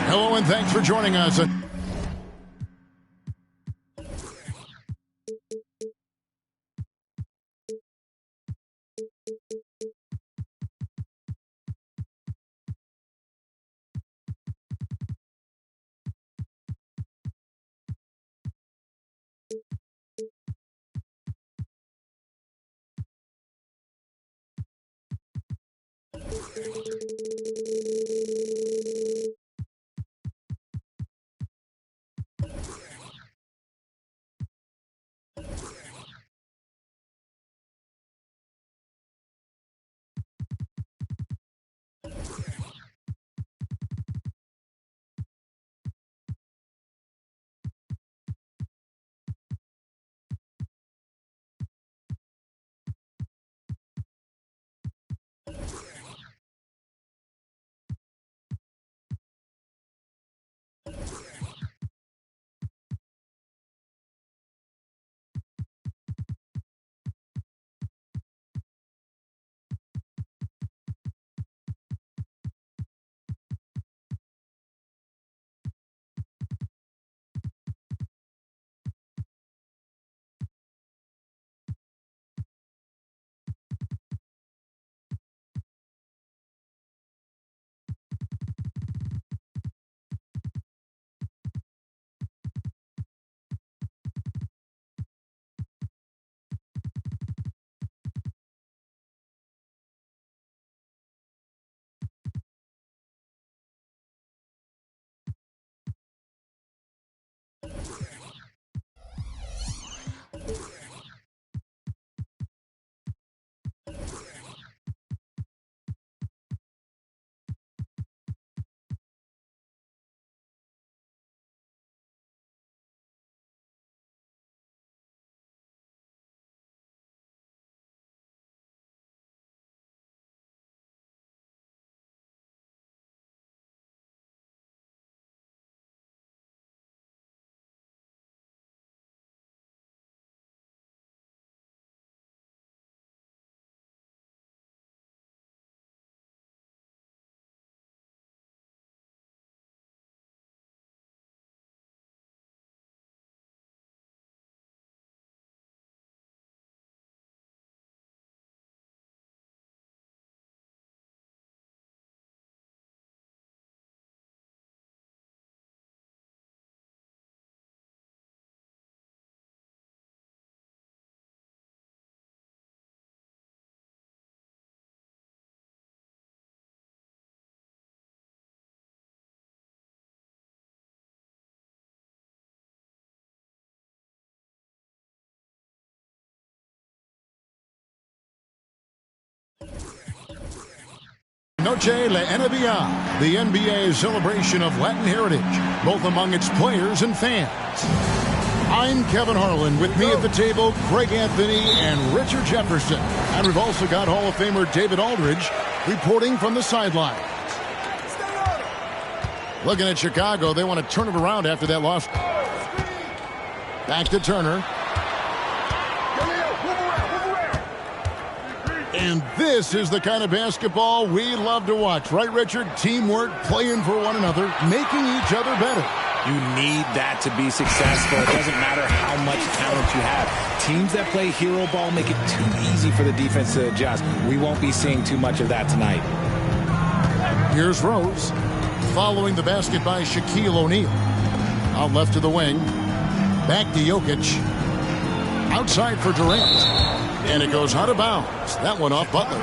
Hello and thanks for joining us. Noche la NBA, the NBA's celebration of Latin heritage, both among its players and fans. I'm Kevin Harlan. With me at the table, Greg Anthony and Richard Jefferson. And we've also got Hall of Famer David Aldridge reporting from the sideline. Looking at Chicago, they want to turn it around after that loss. Back to Turner. And this is the kind of basketball we love to watch. Right, Richard? Teamwork, playing for one another, making each other better. You need that to be successful. It doesn't matter how much talent you have. Teams that play hero ball make it too easy for the defense to adjust. We won't be seeing too much of that tonight. Here's Rose. Following the basket by Shaquille O'Neal. Out left to the wing. Back to Jokic. Outside for Durant. And it goes out of bounds. That one off Butler.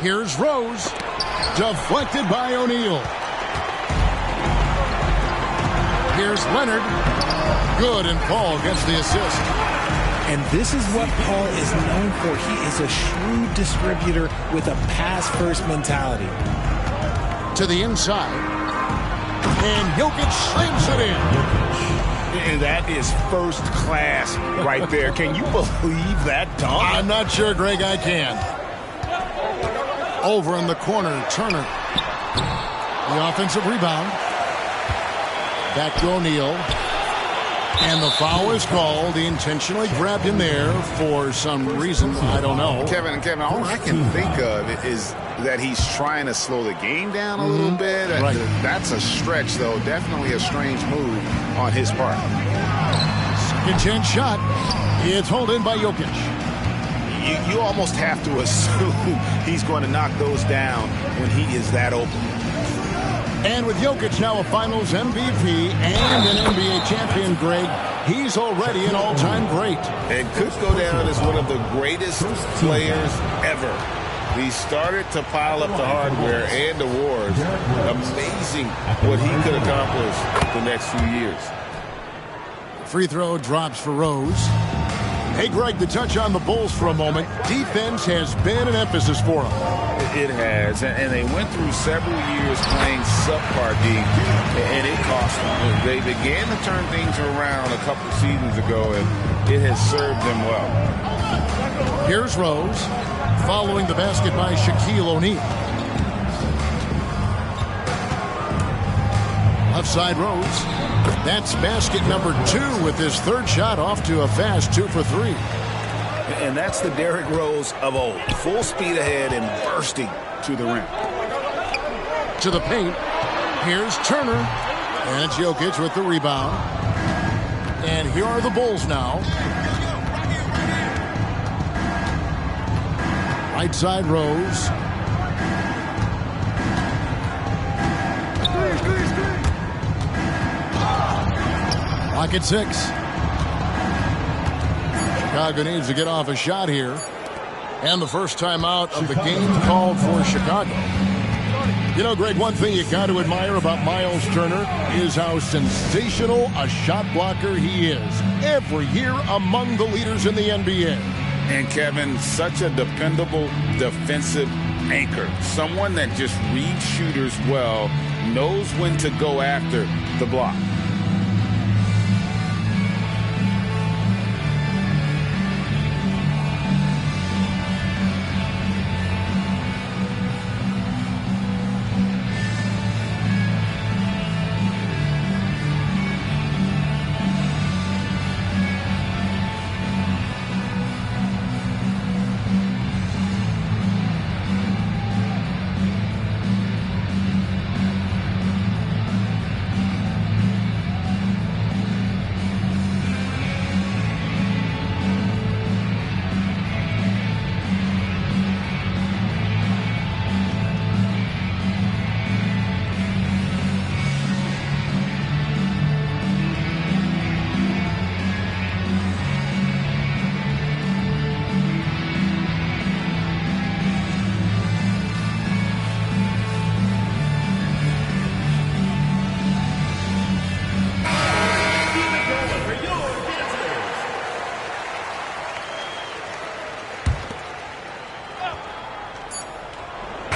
Here's Rose. Deflected by O'Neal. Here's Leonard. Good, and Paul gets the assist. And this is what Paul is known for. He is a shrewd distributor with a pass-first mentality. To the inside. And Jokic slams it in. And that is first class right there. Can you believe that dunk? I'm not sure, Greg, I can. Over in the corner, Turner. The offensive rebound. Back to O'Neal. And the foul is called. He intentionally grabbed him there for some reason. I don't know. Kevin, all I can think of is that he's trying to slow the game down a little bit. Right. That's a stretch, though. Definitely a strange move on his part. Second chance shot. It's hauled in by Jokic. You almost have to assume he's going to knock those down when he is that open. And with Jokic now a Finals MVP and an NBA champion, Greg, he's already an all-time great. And could go down as one of the greatest players ever. He started to pile up the hardware and awards. Amazing what he could accomplish the next few years. Free throw drops for Rose. Hey, Greg, to touch on the Bulls for a moment, defense has been an emphasis for them. It has, and they went through several years playing subpar D, and it cost them. They began to turn things around a couple seasons ago, and it has served them well. Here's Rose, following the basket by Shaquille O'Neal. Left side Rose. That's basket number 2 with his third shot off to a fast 2 for 3. And that's the Derrick Rose of old. Full speed ahead and bursting to the rim. To the paint. Here's Turner. And it's Jokic with the rebound. And here are the Bulls now. Right side Rose. Clock at 6. Chicago needs to get off a shot here. And the first timeout of the game called for Chicago. You know, Greg, one thing you got to admire about Miles Turner is how sensational a shot blocker he is. Every year among the leaders in the NBA. And Kevin, such a dependable defensive anchor. Someone that just reads shooters well, knows when to go after the block.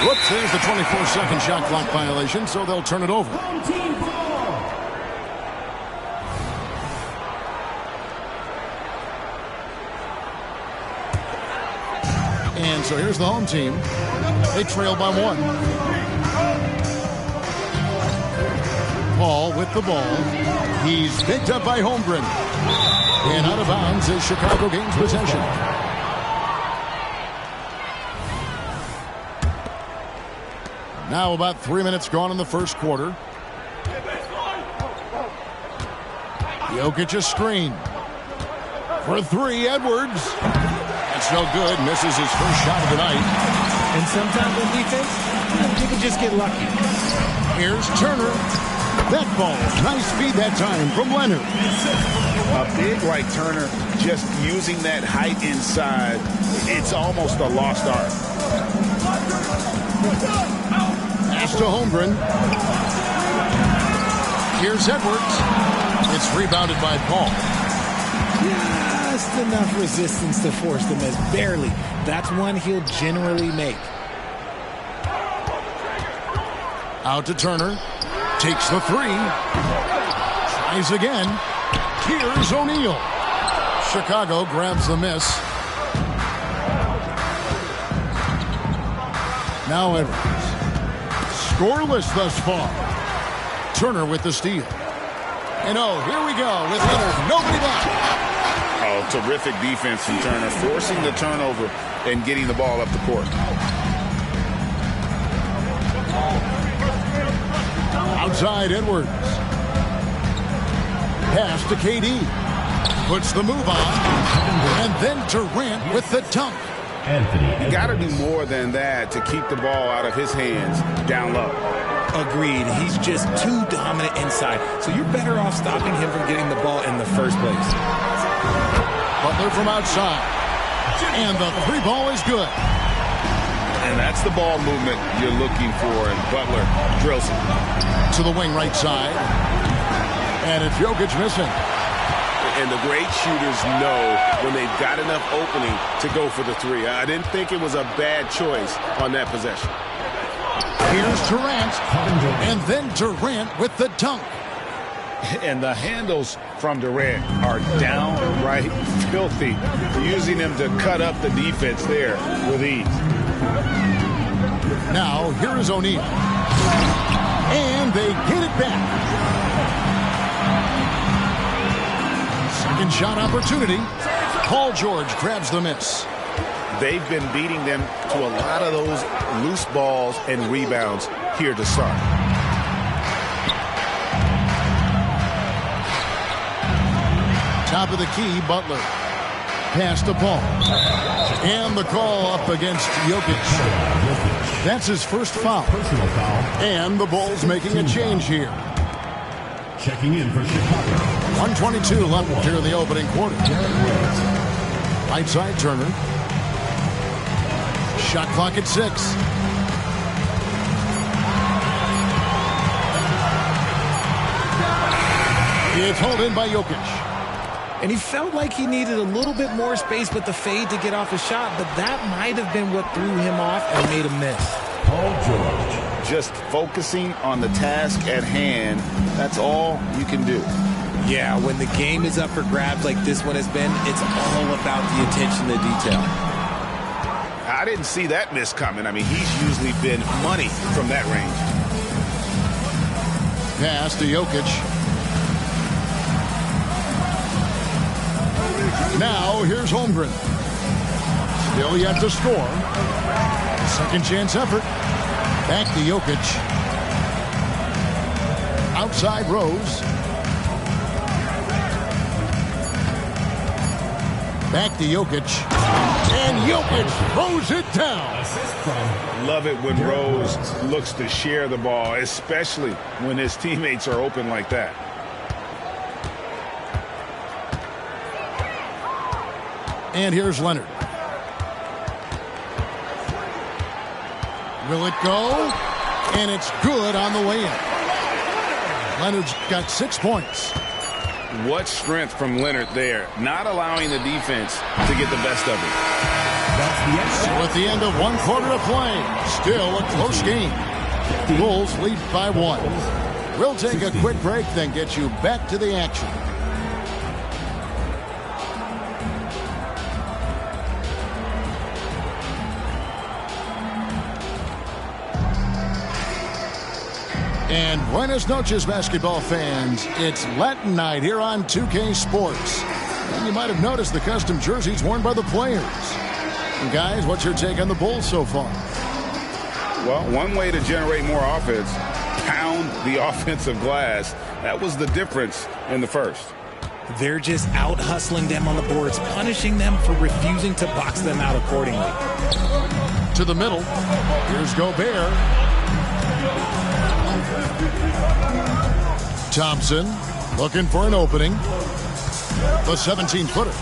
Whoops, there's the 24-second shot clock violation, so they'll turn it over. And so here's the home team. They trail by 1. Paul with the ball. He's picked up by Holmgren. And out of bounds as Chicago gains possession. Now about 3 minutes gone in the first quarter. Jokic a screen. For 3, Edwards. That's no good. Misses his first shot of the night. And sometimes on defense, you can just get lucky. Here's Turner. That ball. Nice feed that time from Leonard. A big like Turner, just using that height inside, it's almost a lost art. Pass to Holmgren. Here's Edwards. It's rebounded by Paul. Just enough resistance to force the miss. Barely. That's one he'll generally make. Out to Turner. Takes the 3. Tries again. Here's O'Neal. Chicago grabs the miss. Now Edwards. Scoreless thus far. Turner with the steal. And oh, here we go with Leonard. Nobody back. Oh, terrific defense from Turner, forcing the turnover and getting the ball up the court. Outside Edwards. Pass to KD. Puts the move on. And then Durant with the dunk. You got to do more than that to keep the ball out of his hands down low. Agreed. He's just too dominant inside. So you're better off stopping him from getting the ball in the first place. Butler from outside. And the 3 ball is good. And that's the ball movement you're looking for, and Butler drills it. To the wing right side. And it's Jokic missing. And the great shooters know when they've got enough opening to go for the 3. I didn't think it was a bad choice on that possession. Here's Durant. And then Durant with the dunk. And the handles from Durant are downright filthy, using them to cut up the defense there with ease. Now, here's O'Neal. And they get it back. Second shot opportunity. Paul George grabs the miss. They've been beating them to a lot of those loose balls and rebounds here to start. Top of the key, Butler. Pass to Paul. And the call up against Jokic. That's his first foul. Personal foul. And the Bulls making a change here. Checking in for Chicago. 1:22 left here in the opening quarter. Right side, Turner. Shot clock at 6. It's hauled in by Jokic. And he felt like he needed a little bit more space with the fade to get off his shot, but that might have been what threw him off and made him miss. Paul George. Just focusing on the task at hand, that's all you can do. Yeah, when the game is up for grabs like this one has been, it's all about the attention to detail. I didn't see that miss coming. I mean, he's usually been money from that range. Pass to Jokic. Now, here's Holmgren. Still yet to score. Second chance effort. Back to Jokic. Outside Rose. Back to Jokic. And Jokic throws it down. Love it when Rose looks to share the ball, especially when his teammates are open like that. And here's Leonard. Will it go? And it's good on the way in. Leonard's got 6 points. What strength from Leonard there, not allowing the defense to get the best of it. That's So at the end of 1 quarter of play, still a close game. Bulls lead by 1. We'll take a quick break, then get you back to the action. And buenas noches, basketball fans. It's Latin night here on 2K Sports. And you might have noticed the custom jerseys worn by the players. And guys, what's your take on the Bulls so far? Well, one way to generate more offense, pound the offensive glass. That was the difference in the first. They're just out hustling them on the boards, punishing them for refusing to box them out accordingly. To the middle. Here's Gobert. Thompson looking for an opening. The 17-footer.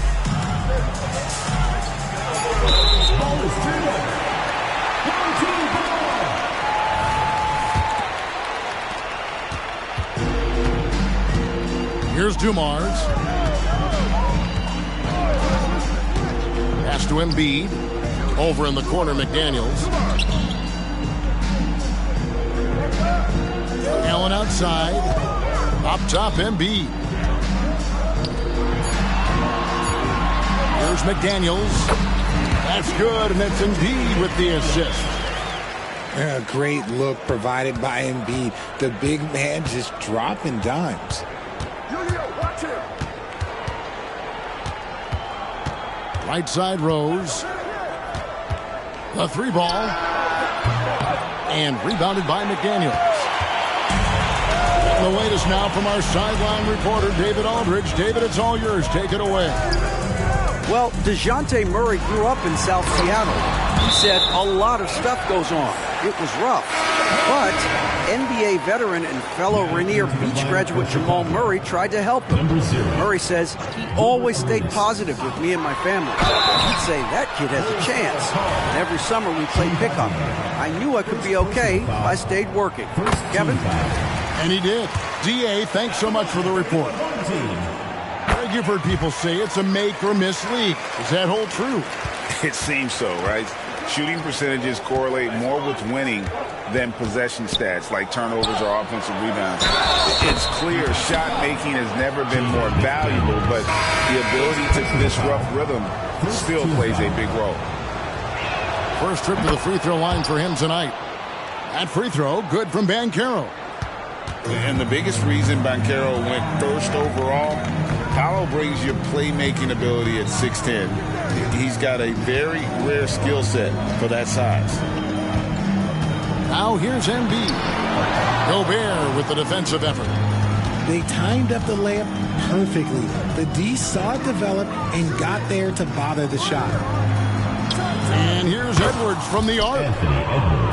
Here's Dumars. Pass to Embiid. Over in the corner, McDaniels. Allen outside. Up top, Embiid. Here's McDaniels. That's good, and it's Embiid with the assist. A great look provided by Embiid. The big man just dropping dimes. Right side, Rose. The 3 ball. And rebounded by McDaniels. The latest now from our sideline reporter, David Aldridge. David, it's all yours. Take it away. Well, DeJounte Murray grew up in South Seattle. He said a lot of stuff goes on. It was rough. But NBA veteran and fellow Rainier Beach graduate Jamal Murray tried to help him. Murray says he always stayed positive with me and my family. He'd say that kid has a chance. And every summer we played pickup. I knew I could be okay if I stayed working. Kevin? And he did. D.A., thanks so much for the report. Greg, you've heard people say it's a make or miss league. Does that hold true? It seems so, right? Shooting percentages correlate more with winning than possession stats like turnovers or offensive rebounds. It's clear shot making has never been more valuable, but the ability to disrupt rhythm still plays a big role. First trip to the free throw line for him tonight. That free throw, good from Banchero. And the biggest reason Banchero went first overall, Paolo brings your playmaking ability at 6'10". He's got a very rare skill set for that size. Now here's Embiid. Gobert with the defensive effort. They timed up the layup perfectly. The D saw it develop and got there to bother the shot. And here's Edwards from the arc.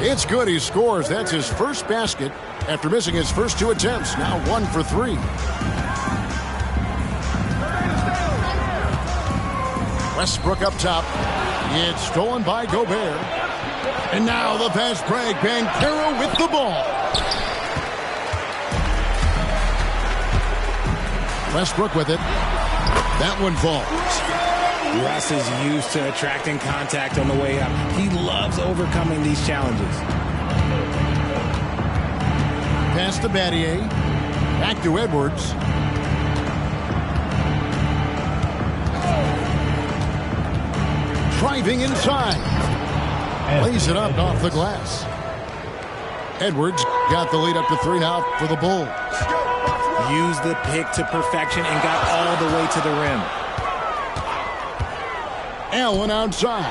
It's good. He scores. That's his first basket after missing his first 2 attempts. Now 1 for 3. Westbrook up top. It's stolen by Gobert. And now the fast break. Banchero with the ball. Westbrook with it. That one falls. Russ is used to attracting contact on the way up. He loves overcoming these challenges. Pass to Battier. Back to Edwards. Driving inside. Lays it up off the glass. Edwards got the lead up to 3 now for the Bulls. Used the pick to perfection and got all the way to the rim. Allen outside.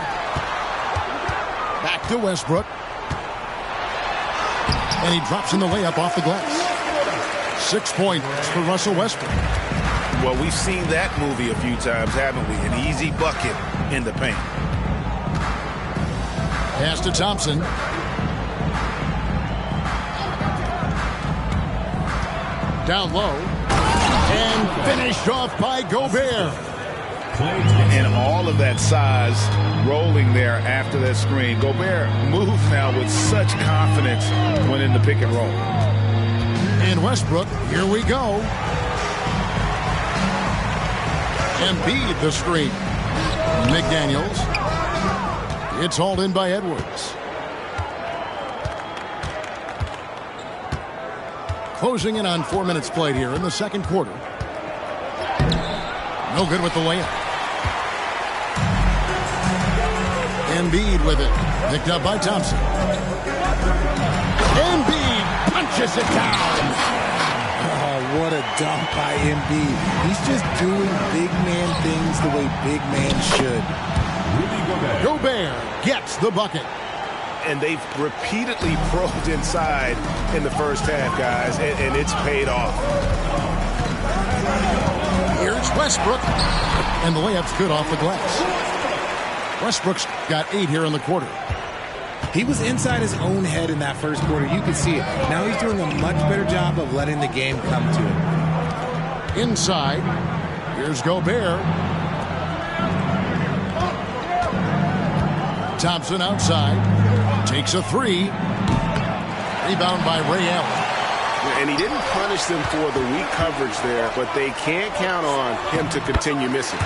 Back to Westbrook. And he drops in the layup off the glass. 6 points for Russell Westbrook. Well, we've seen that movie a few times, haven't we? An easy bucket in the paint. Pass to Thompson. Down low. And finished off by Gobert. And all of that size rolling there after that screen. Gobert moves now with such confidence when in the pick and roll. And Westbrook, here we go. Embiid the screen. McDaniels. It's hauled in by Edwards. Closing in on 4 minutes played here in the second quarter. No good with the layup. Embiid with it. Picked up by Thompson. Embiid punches it down. Oh, what a dunk by Embiid. He's just doing big man things the way big man should. Gobert gets the bucket. And they've repeatedly probed inside in the first half, guys, and it's paid off. Here's Westbrook. And the layup's good off the glass. Westbrook's got 8 here in the quarter. He was inside his own head in that first quarter. You could see it. Now he's doing a much better job of letting the game come to him. Inside. Here's Gobert. Thompson outside. Takes a 3. Rebound by Ray Allen. And he didn't punish them for the weak coverage there, but they can't count on him to continue missing.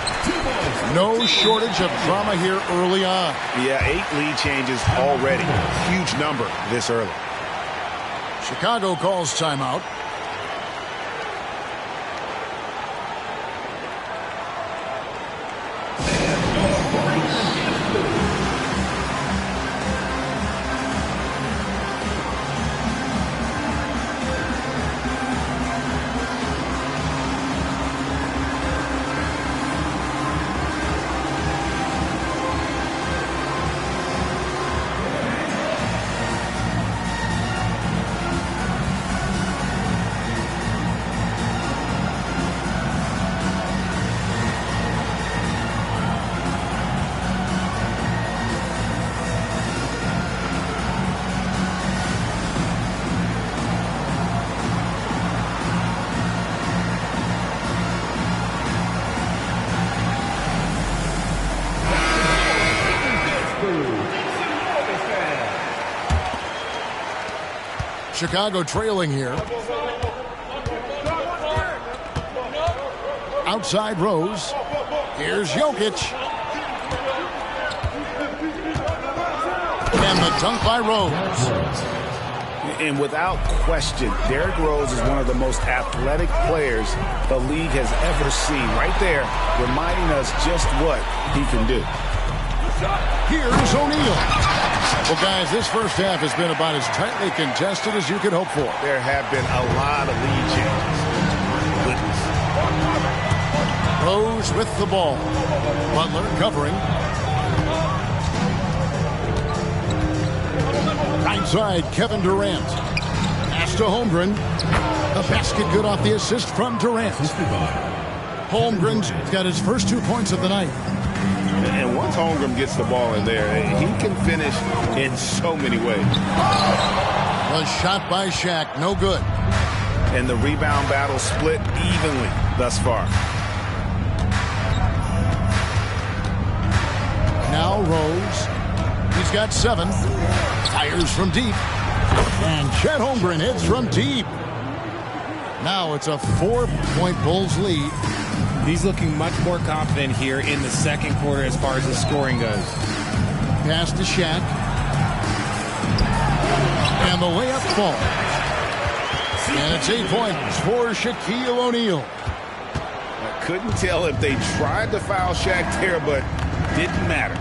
No shortage of drama here early on. Yeah, 8 lead changes already. Huge number this early. Chicago calls timeout. Chicago trailing here. Outside Rose. Here's Jokic. And the dunk by Rose. And without question, Derrick Rose is one of the most athletic players the league has ever seen. Right there, reminding us just what he can do. Here's O'Neal. Well, guys, this first half has been about as tightly contested as you could hope for. There have been a lot of lead changes. Goodness. Rose with the ball. Butler covering. Right side, Kevin Durant. Pass to Holmgren. The basket good off the assist from Durant. Holmgren's got his first 2 points of the night. And once Holmgren gets the ball in there, he can finish in so many ways. A shot by Shaq, no good. And the rebound battle split evenly thus far. Now Rose. He's got 7. Fires from deep. And Chet Holmgren hits from deep. Now it's a 4-point Bulls lead. He's looking much more confident here in the second quarter as far as his scoring goes. Pass to Shaq. And the layup falls. And it's 8 points for Shaquille O'Neal. I couldn't tell if they tried to foul Shaq there, but didn't matter.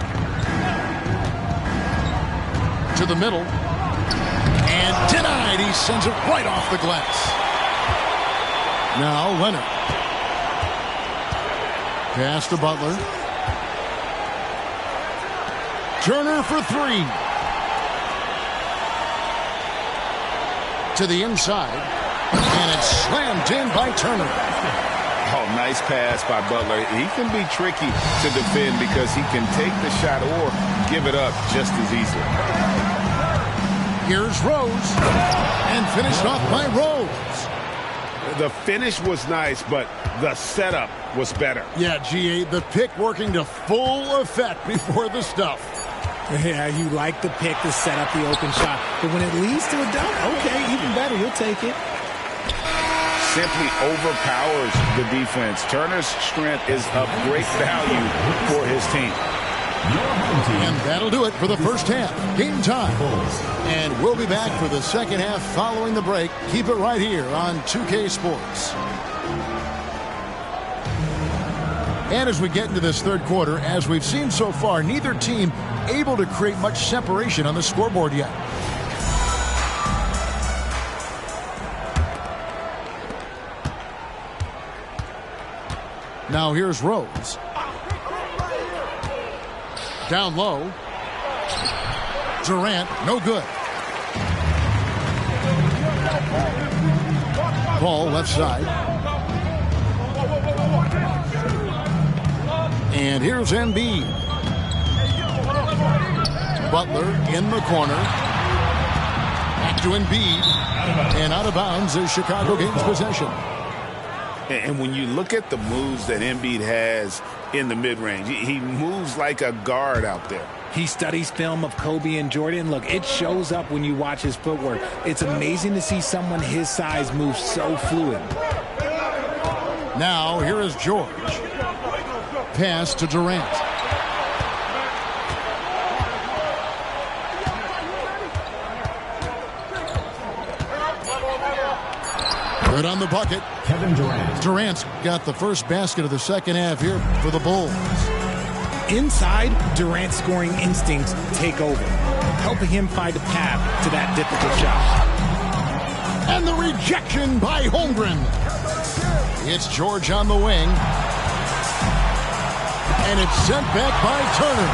To the middle. And denied. He sends it right off the glass. Now Leonard. Pass to Butler. Turner for 3. To the inside. And it's slammed in by Turner. Oh, nice pass by Butler. He can be tricky to defend because he can take the shot or give it up just as easily. Here's Rose. And finished off by Rose. The finish was nice, but the setup was better. Yeah, GA, the pick working to full effect before the stuff. Yeah, you like the pick to set up the open shot. But when it leads to a dunk, okay, even better. You'll take it. Simply overpowers the defense. Turner's strength is of great value for his team. And that'll do it for the first half. Game time. And we'll be back for the second half following the break. Keep it right here on 2K Sports. And as we get into this third quarter, as we've seen so far, neither team able to create much separation on the scoreboard yet. Now here's Rose. Down low. Durant, no good. Ball left side. And here's Embiid. Butler in the corner. Back to Embiid. And out of bounds as Chicago gains possession. And when you look at the moves that Embiid has in the mid-range, he moves like a guard out there. He studies film of Kobe and Jordan. Look, it shows up when you watch his footwork. It's amazing to see someone his size move so fluid. Now, here is George. Pass to Durant. Good on the bucket. Kevin Durant. Durant's got the first basket of the second half here for the Bulls. Inside, Durant's scoring instincts take over, helping him find a path to that difficult shot. And the rejection by Holmgren. It's George on the wing. And it's sent back by Turner.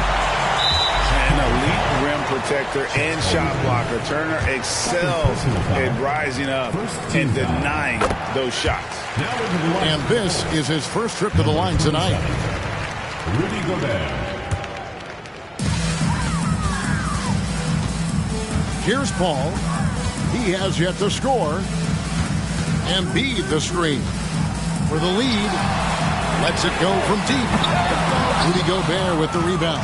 An elite rim protector and shot blocker. Turner excels at rising up and denying those shots. And this is his first trip to the line tonight. Rudy Gobert. Here's Paul. He has yet to score. Embiid the screen for the lead. Lets it go from deep. Rudy Gobert with the rebound.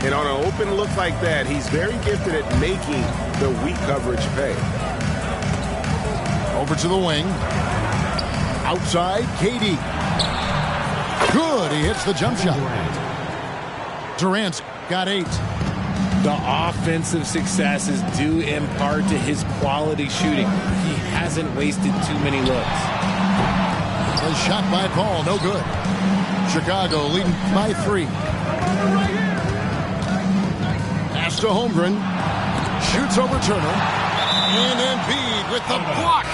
And on an open look like that, he's very gifted at making the weak coverage pay. Over to the wing. Outside, KD. Good, he hits the jump shot. Durant's got 8. The offensive success is due in part to his quality shooting. He hasn't wasted too many looks. A shot by Paul, no good. Chicago leading by 3. Pass to Holmgren. Shoots over Turner. And Embiid with the block.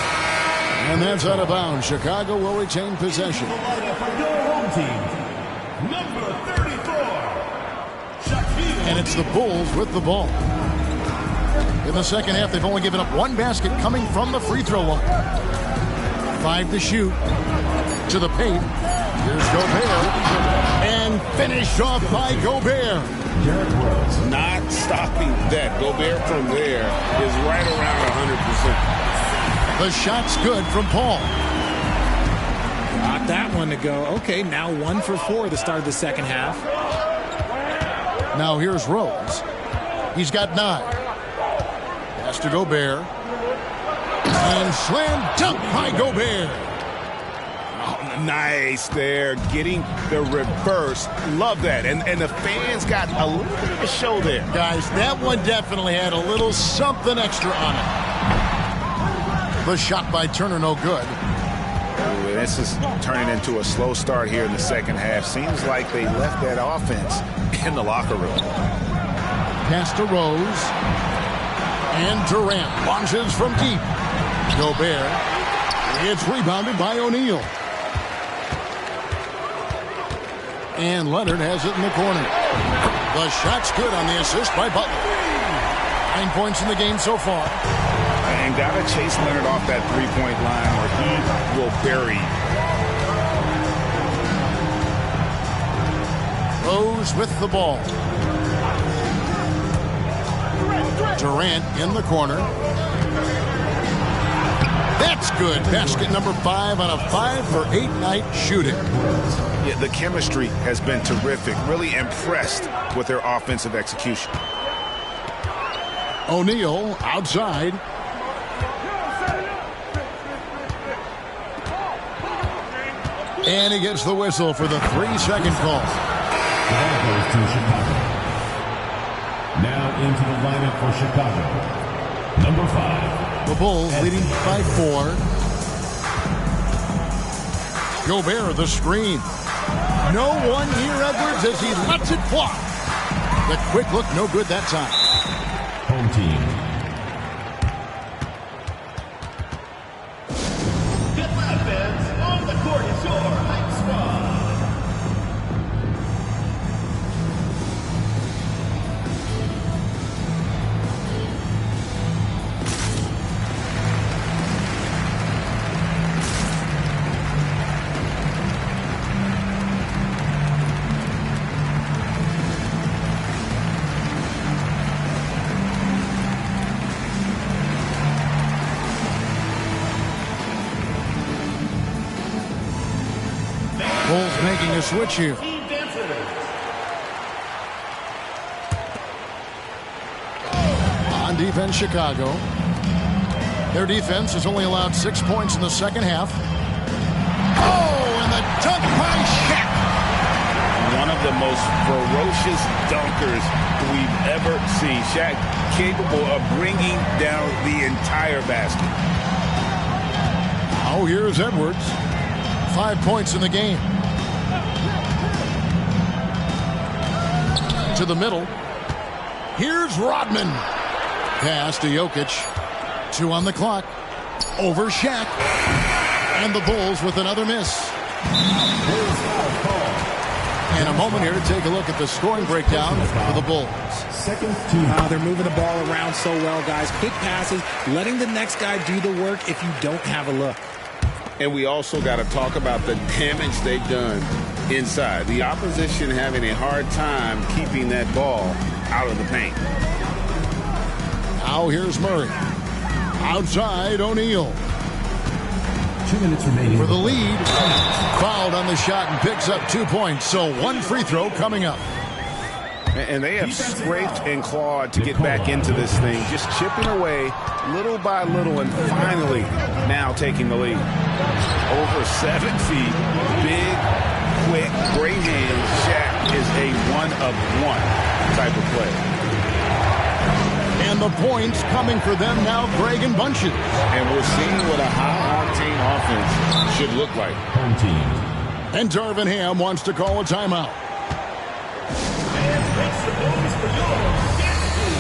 And that's out of bounds. Chicago will retain possession. And it's the Bulls with the ball. In the second half, they've only given up 1 basket coming from the free throw line. 5 to shoot. To the paint. Here's Gobert. And finished off by Gobert. Not stopping that. Gobert from there is right around 100%. The shot's good from Paul. Got that one to go. Okay, now 1 for 4 at the start of the second half. Now here's Rose. He's got 9. Pass to Gobert. And slam dunk by Gobert. Oh, nice there. Getting the reverse. Love that. And the fans got a little bit of a show there. Guys, that one definitely had a little something extra on it. The shot by Turner, no good. This is turning into a slow start here in the second half. Seems like they left that offense in the locker room. Pass to Rose. And Durant launches from deep. Gobert. It's rebounded by O'Neal. And Leonard has it in the corner. The shot's good on the assist by Butler. 9 points in the game so far. And got to chase Leonard off that three-point line or he will bury. Rose with the ball. Durant in the corner. That's good. Basket number 5 on a 5 for 8 night shooting. Yeah, the chemistry has been terrific. Really impressed with their offensive execution. O'Neal outside. And he gets the whistle for the 3-second call. That goes to Chicago. Now into the lineup for Chicago. Number 5. The Bulls leading by 4. Gobert, the screen. No one near Edwards as he lets it fly. The quick look, no good that time. Home team. Get that, fans. On the court is your hype squad. Bulls making a switch here. Team dancers. On defense, Chicago. Their defense has only allowed 6 points in the second half. Oh, and the dunk by Shaq. One of the most ferocious dunkers we've ever seen. Shaq capable of bringing down the entire basket. Oh, here's Edwards. 5 points in the game. To the middle. Here's Rodman. Pass to Jokic. 2 on the clock. Over Shaq. And the Bulls with another miss. And a moment here to take a look at the scoring breakdown for the Bulls. Second to They're moving the ball around so well, guys. Quick passes, letting the next guy do the work if you don't have a look. And we also got to talk about the damage they've done inside. The opposition having a hard time keeping that ball out of the paint. Now here's Murray. Outside, O'Neal. 2 minutes remaining. For the lead. Fouled on the shot and picks up 2 points. So 1 free throw coming up. And they have scraped and clawed to get back into this thing, just chipping away little by little and finally now taking the lead. Over 7 feet, big, quick, great hands. Shaq is a one-of-one type of player. And the points coming for them now, Greg and Bunches. And we're seeing what a high-octane offense should look like. Home team. And Darvin Ham wants to call a timeout. Fans, make some noise for your dance team.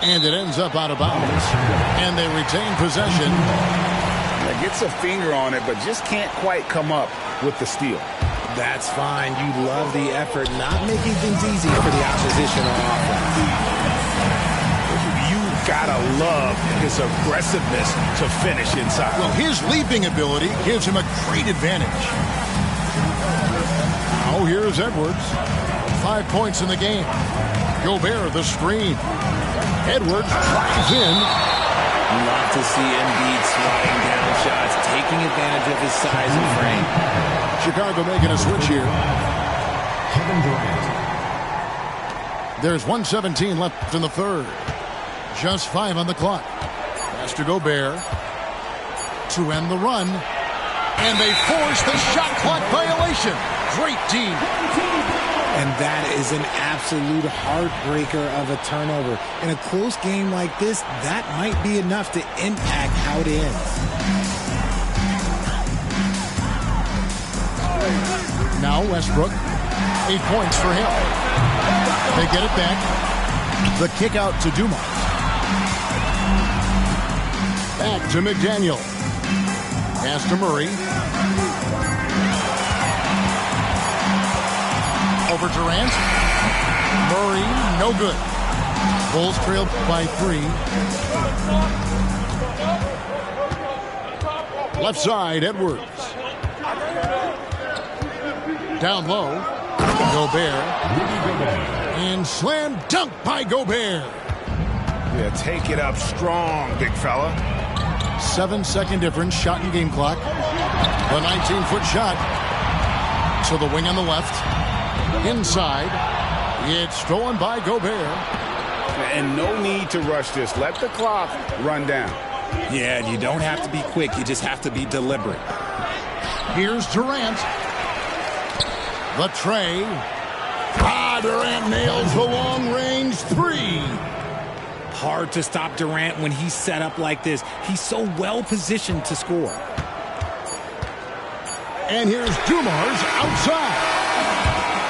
And it ends up out of bounds. And they retain possession. Gets a finger on it, but just can't quite come up with the steal. That's fine. You love the effort, not making things easy for the opposition on offense. You gotta love his aggressiveness to finish inside. Well, his leaping ability gives him a great advantage. Now here's Edwards. 5 points in the game. Gobert, the screen. Edwards drives in. Love to see Embiid sliding down shots, taking advantage of his size and frame. Chicago making a switch here. Kevin Durant. There's 1:17 left in the third. Just 5 on the clock. Pass to Gobert to end the run. And they force the shot clock violation. Great team. And that is an absolute heartbreaker of a turnover. In a close game like this, that might be enough to impact how it ends. Now Westbrook. 8 points for him. They get it back. The kick out to Dumars. Back to McDaniel. Pass to Murray. Over Durant. Murray, no good. Bulls trail by 3. Left side, Edwards. Down low, Gobert. And slam dunk by Gobert. Yeah, take it up strong, big fella. 7-second difference, shot and game clock. The 19-foot shot to the wing on the left. Inside, it's stolen by Gobert. And no need to rush this. Let the clock run down. Yeah, you don't have to be quick. You just have to be deliberate. Here's Durant. The tray. Durant nails the long-range 3. Hard to stop Durant when he's set up like this. He's so well positioned to score. And here's Dumars outside.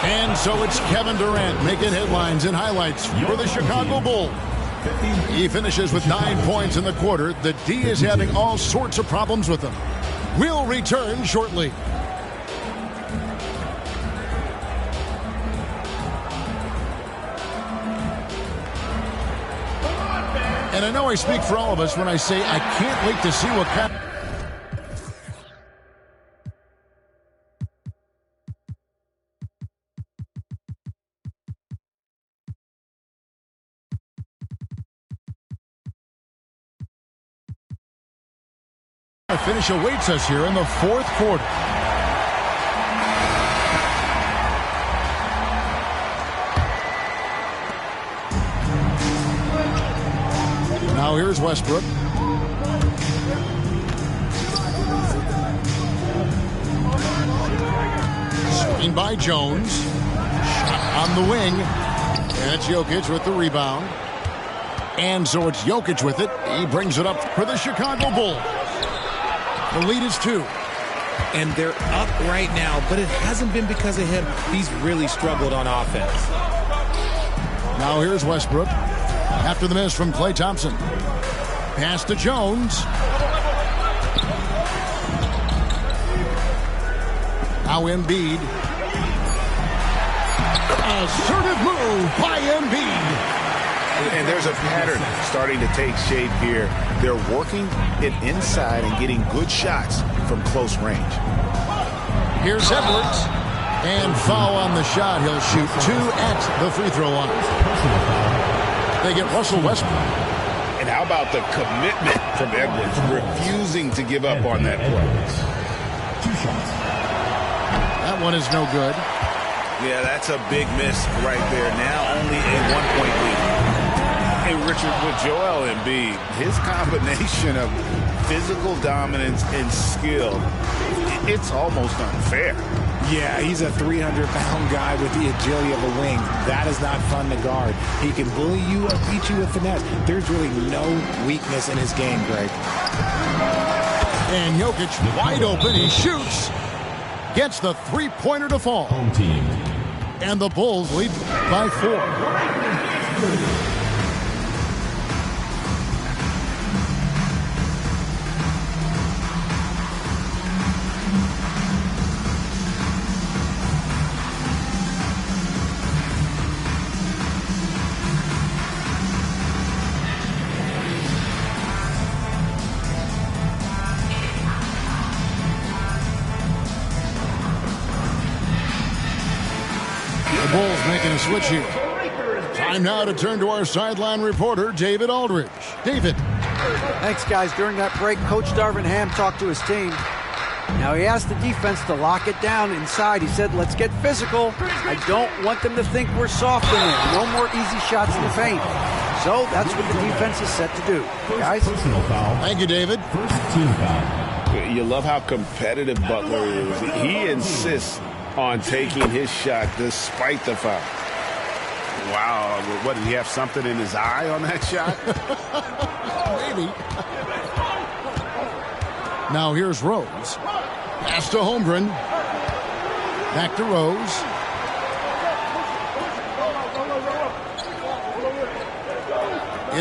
And so it's Kevin Durant making headlines and highlights for the Chicago Bulls. He finishes with 9 points in the quarter. The D is having all sorts of problems with him. We'll return shortly. And I know I speak for all of us when I say I can't wait to see what kind. A finish awaits us here in the fourth quarter. Now here's Westbrook. Screen by Jones. Shot on the wing. And it's Jokic with the rebound. And so it's Jokic with it. He brings it up for the Chicago Bulls. The lead is 2. And they're up right now, but it hasn't been because of him. He's really struggled on offense. Now here's Westbrook. After the miss from Klay Thompson. Pass to Jones. Now Embiid. Assertive move by Embiid. And there's a pattern starting to take shape here. They're working it inside and getting good shots from close range. Here's Edwards. And foul on the shot. He'll shoot 2 at the free throw line. They get Russell Westbrook. And how about the commitment from Edwards, refusing to give up on that play? 2 shots. That one is no good. Yeah, that's a big miss right there. Now only a 1-point lead. Hey, Richard, with Joel Embiid, his combination of physical dominance and skill, it's almost unfair. Yeah, he's a 300-pound guy with the agility of a wing. That is not fun to guard. He can bully you or beat you with finesse. There's really no weakness in his game, Greg. And Jokic wide open. He shoots. Gets the three-pointer to fall. Home team. And the Bulls lead by 4. Bulls making a switch here. Time now to turn to our sideline reporter, David Aldridge. David. Thanks, guys. During that break, Coach Darvin Ham talked to his team. Now, he asked the defense to lock it down inside. He said, let's get physical. I don't want them to think we're soft in there. No more easy shots in the paint. So that's what the defense is set to do. Guys? Personal foul. Thank you, David. First team foul. You love how competitive Butler is. He insists on taking his shot despite the foul. Wow, what, did he have something in his eye on that shot? Maybe. Now here's Rose. Pass to Holmgren. Back to Rose.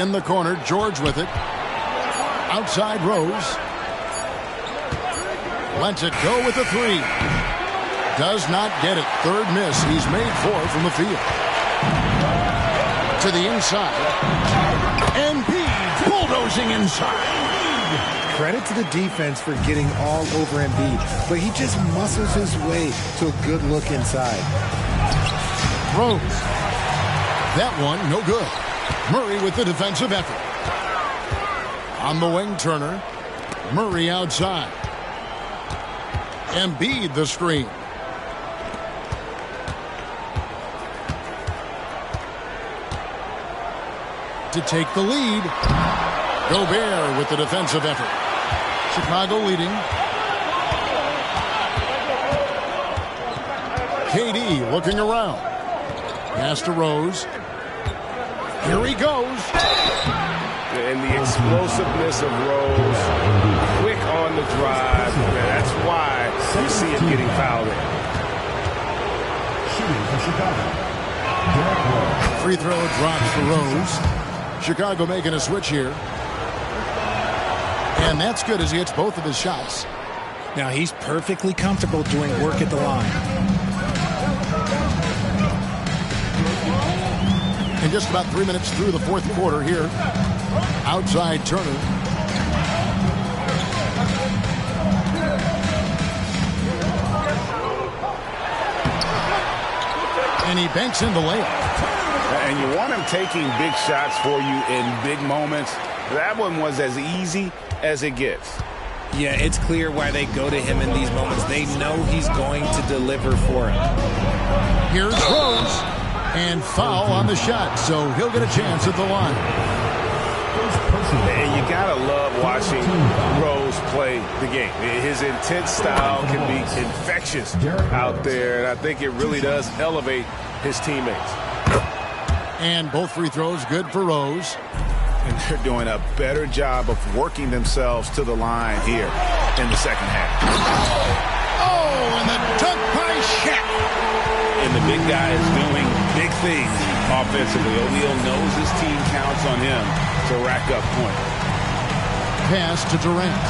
In the corner, George with it. Outside Rose. Lets it go with the three. Does not get it. Third miss. He's made 4 from the field. To the inside. Embiid bulldozing inside. Credit to the defense for getting all over Embiid, but he just muscles his way to a good look inside. Rose. That one, no good. Murray with the defensive effort. On the wing, Turner. Murray outside. Embiid the screen. To take the lead. Gobert with the defensive effort. Chicago leading. KD looking around. Pass to Rose. Here he goes. And the explosiveness of Rose, quick on the drive. That's why you see him getting fouled in. Shooting for Chicago, Derrick Rose. Free throw drops for Rose. Chicago making a switch here. And that's good as he hits both of his shots. Now he's perfectly comfortable doing work at the line. And just about 3 minutes through the fourth quarter here. Outside Turner. And he banks in the layup. And you want him taking big shots for you in big moments. That one was as easy as it gets. Yeah, it's clear why they go to him in these moments. They know he's going to deliver for them. Here's Rose. And foul on the shot, so he'll get a chance at the line. And you got to love watching Rose play the game. His intense style can be infectious out there, and I think it really does elevate his teammates. And both free throws good for Rose. And they're doing a better job of working themselves to the line here in the second half. Oh, and the dunk by Shaq. And the big guy is doing big things offensively. O'Neal knows his team counts on him to rack up points. Pass to Durant.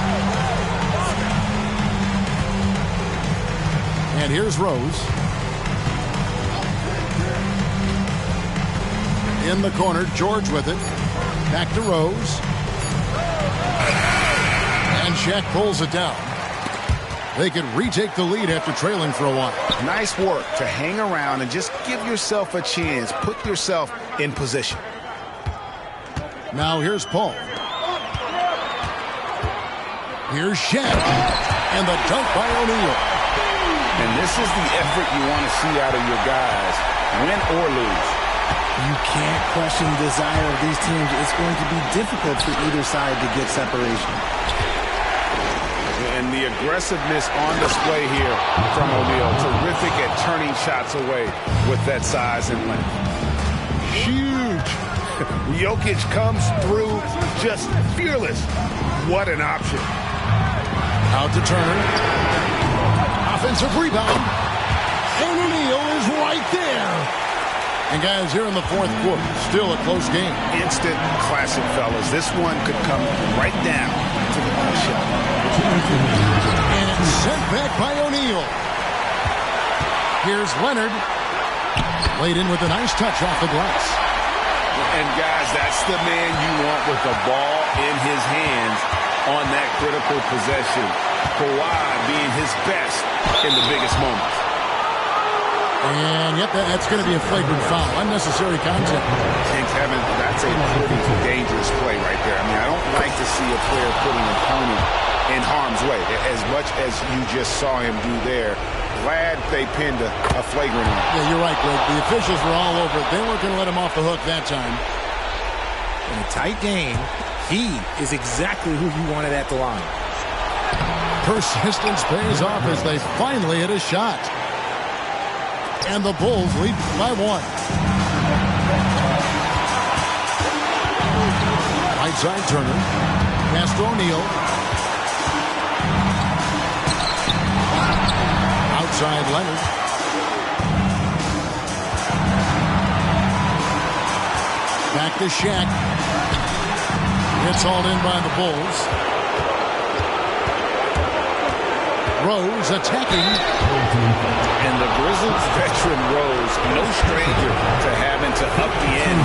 And here's Rose. In the corner, George with it. Back to Rose. And Shaq pulls it down. They could retake the lead after trailing for a while. Nice work to hang around and just give yourself a chance. Put yourself in position. Now here's Paul. Here's Shaq. And the dunk by O'Neal. And this is the effort you want to see out of your guys, win or lose. You can't question the desire of these teams. It's going to be difficult for either side to get separation. And the aggressiveness on display here from O'Neal. Terrific at turning shots away with that size and length. Huge. Jokic comes through just fearless. What an option. Out to Turner. Offensive rebound. And O'Neal is right there. And guys, here in the fourth quarter, still a close game. Instant classic, fellas. This one could come right down to the last shot. And it's sent back by O'Neal. Here's Leonard. Laid in with a nice touch off the glass. And guys, that's the man you want with the ball in his hands on that critical possession. Kawhi being his best in the biggest moments. And, yep, that's going to be a flagrant foul. Unnecessary contact. Kevin, that's a pretty dangerous play right there. I mean, I don't like to see a player put an opponent in harm's way, as much as you just saw him do there. Glad they pinned a flagrant on. Yeah, you're right, Greg. The officials were all over it. They weren't going to let him off the hook that time. In a tight game, he is exactly who you wanted at the line. Persistence pays off as they finally hit a shot. And the Bulls lead by 1. Right side Turner. Pass to O'Neal. Outside Leonard. Back to Shaq. It's hauled in by the Bulls. Rose attacking. And the Grizzlies veteran Rose, no stranger to having to up the end.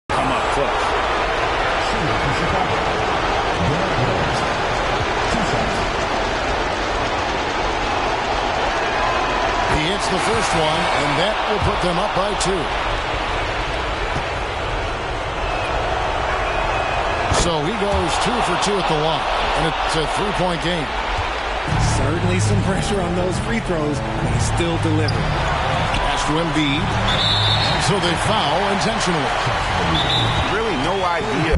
Come up close. He hits the first one, and that will put them up by 2. So he goes 2 for 2 at the line, and it's a 3-point game. Certainly some pressure on those free throws, but he still delivered. Pass to Embiid. So they foul intentionally. Really no idea.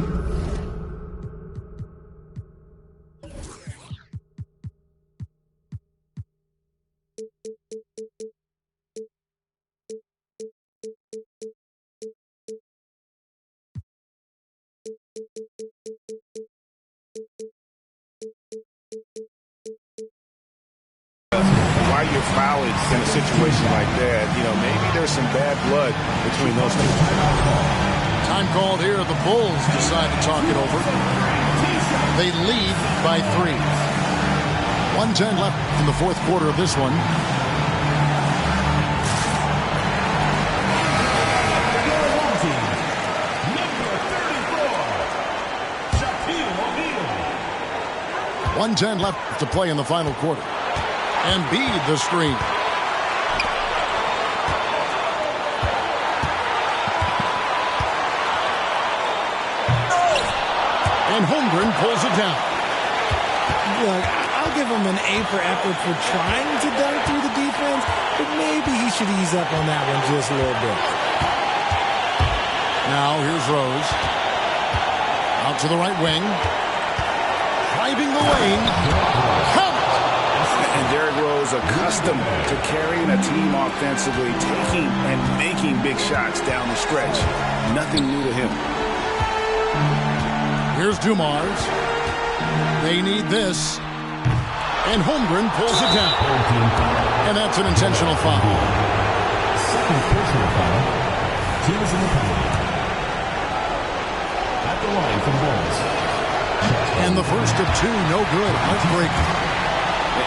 Why you're fouling in a situation like that, maybe there's some bad blood between those two. Time called here. The Bulls decide to talk it over. They lead by 3. 1:10 left in the fourth quarter of this one. Number 34, Shaquille O'Neal. 1:10 left to play in the final quarter. Embiid the screen. And Holmgren pulls it down. Look, I'll give him an A for effort for trying to dunk through the defense, but maybe he should ease up on that one just a little bit. Now here's Rose. Out to the right wing. Driving the lane. Count! And Derrick Rose, accustomed to carrying a team offensively, taking and making big shots down the stretch. Nothing new to him. Here's Dumars. They need this. And Holmgren pulls it down. And that's an intentional foul. Second personal foul. Teams in the penalty. At the line for the Bulls. And the first of 2, no good. Heartbreaking.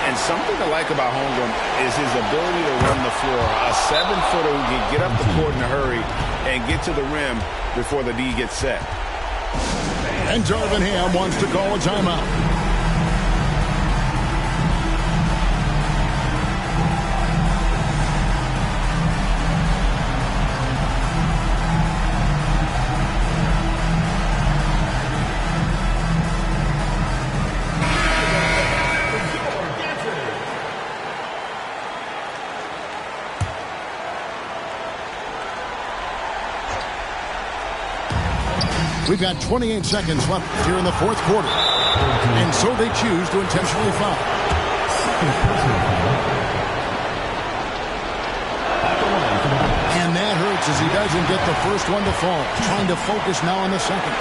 And something I like about Holmgren is his ability to run the floor. A 7-footer who can get up the court in a hurry and get to the rim before the D gets set. And Darvin Ham wants to call a timeout. We've got 28 seconds left here in the fourth quarter. And so they choose to intentionally foul. And that hurts as he doesn't get the first one to fall. Trying to focus now on the second.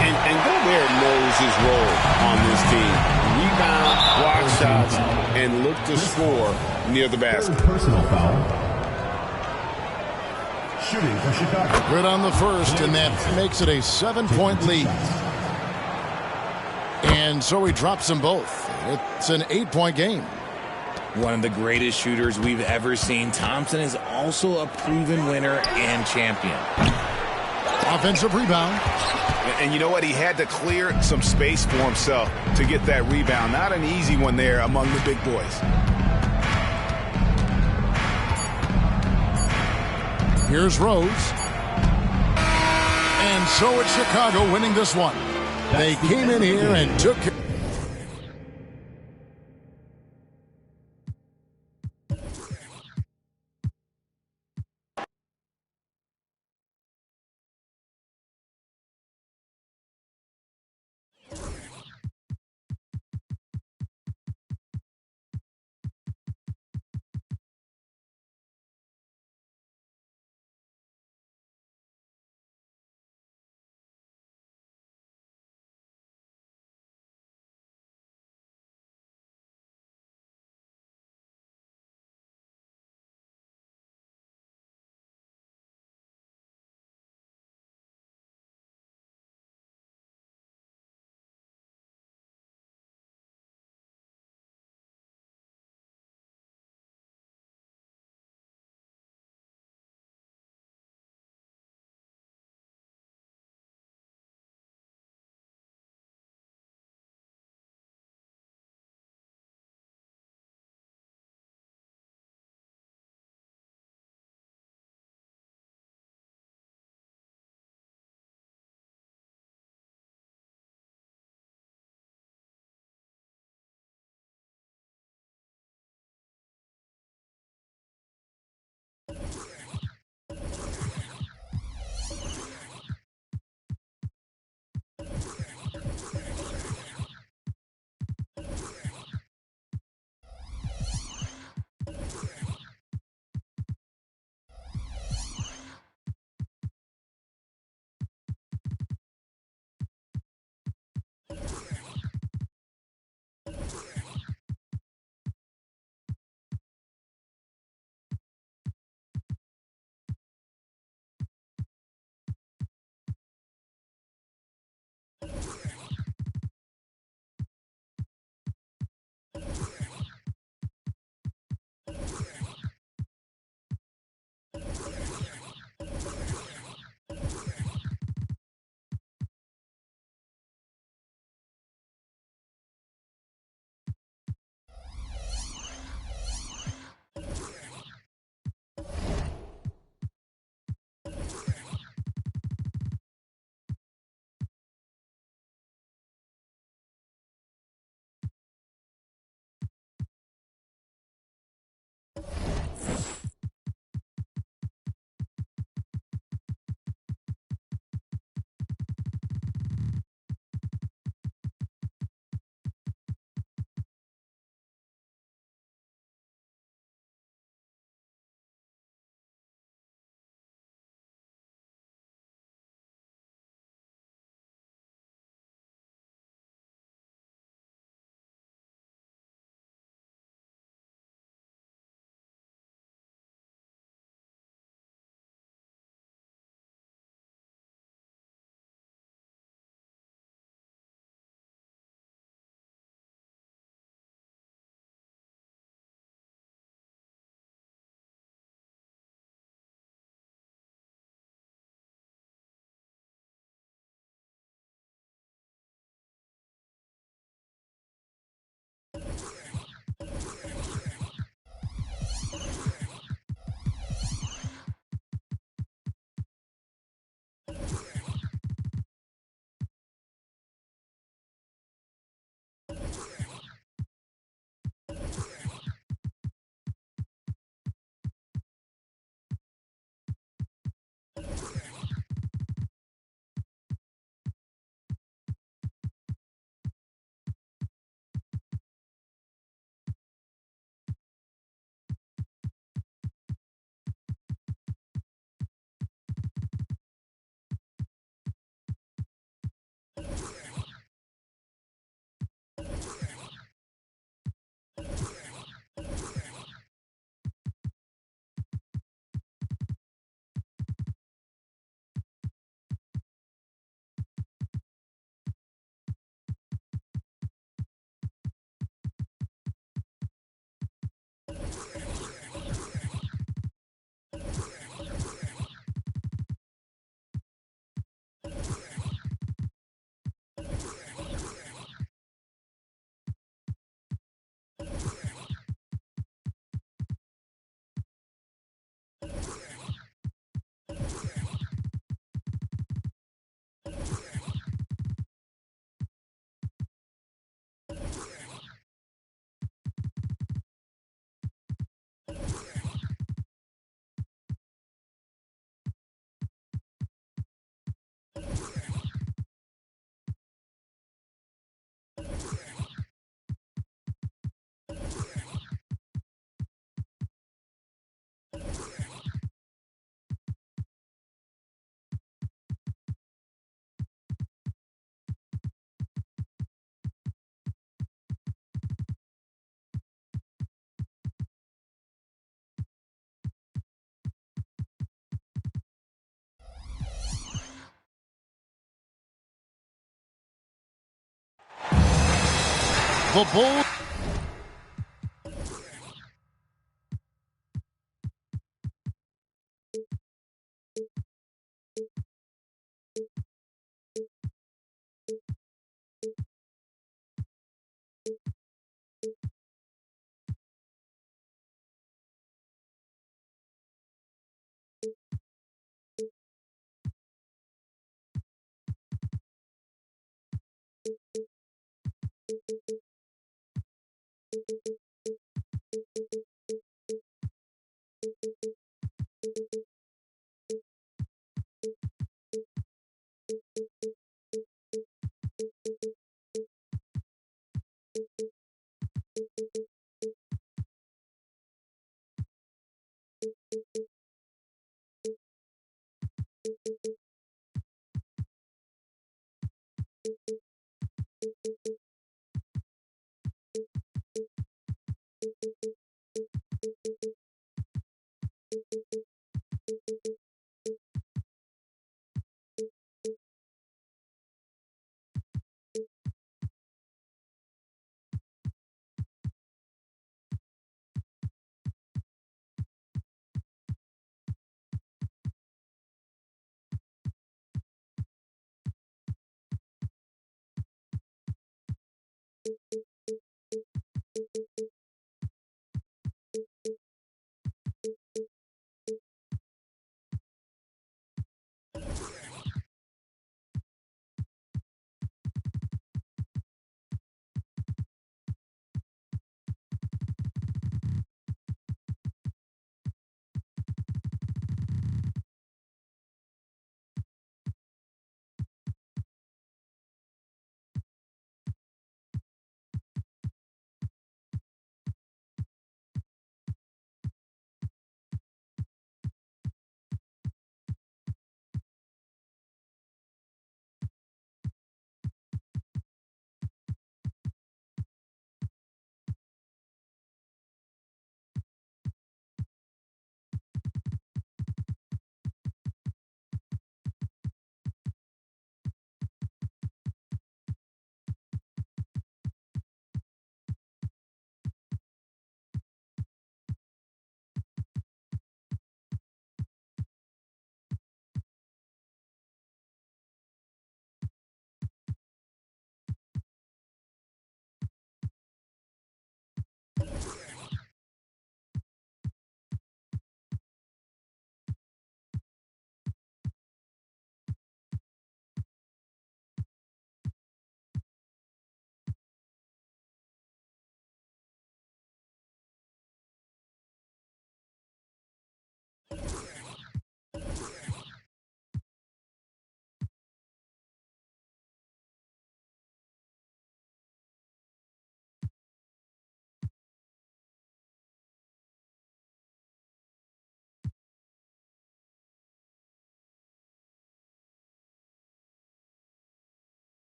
And Gobert knows his role on this team. Rebound, block shots, and look to score near the basket. Personal foul. Shooting for Chicago. Good on the first, and that makes it a 7-point lead. And so he drops them both. It's an 8-point game. One of the greatest shooters we've ever seen. Thompson is also a proven winner and champion. Offensive rebound. And you know what? He had to clear some space for himself to get that rebound. Not an easy one there among the big boys. Here's Rose. And so it's Chicago winning this one. They came in here and took it. The Bulls.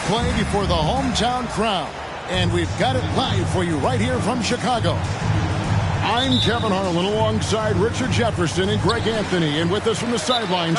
Play before the hometown crowd, and we've got it live for you right here from Chicago. I'm Kevin Harlan alongside Richard Jefferson and Greg Anthony, and with us from the sidelines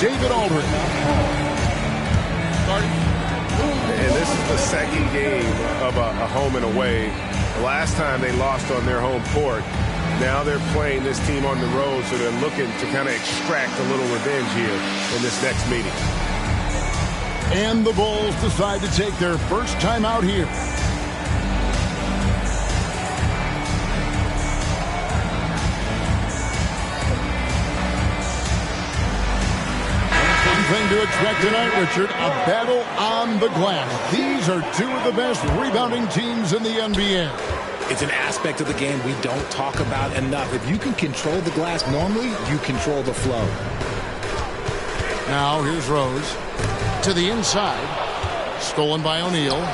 David Aldridge. And this is the second game of a home and away. The last time they lost on their home court. Now they're playing this team on the road, so they're looking to kind of extract a little revenge here in this next meeting. And the Bulls decide to take their first time out here. Thing to expect tonight, Richard, a battle on the glass. These are two of the best rebounding teams in the NBA. It's an aspect of the game we don't talk about enough. If you can control the glass normally, you control the flow. Now here's Rose to the inside. Stolen by O'Neal.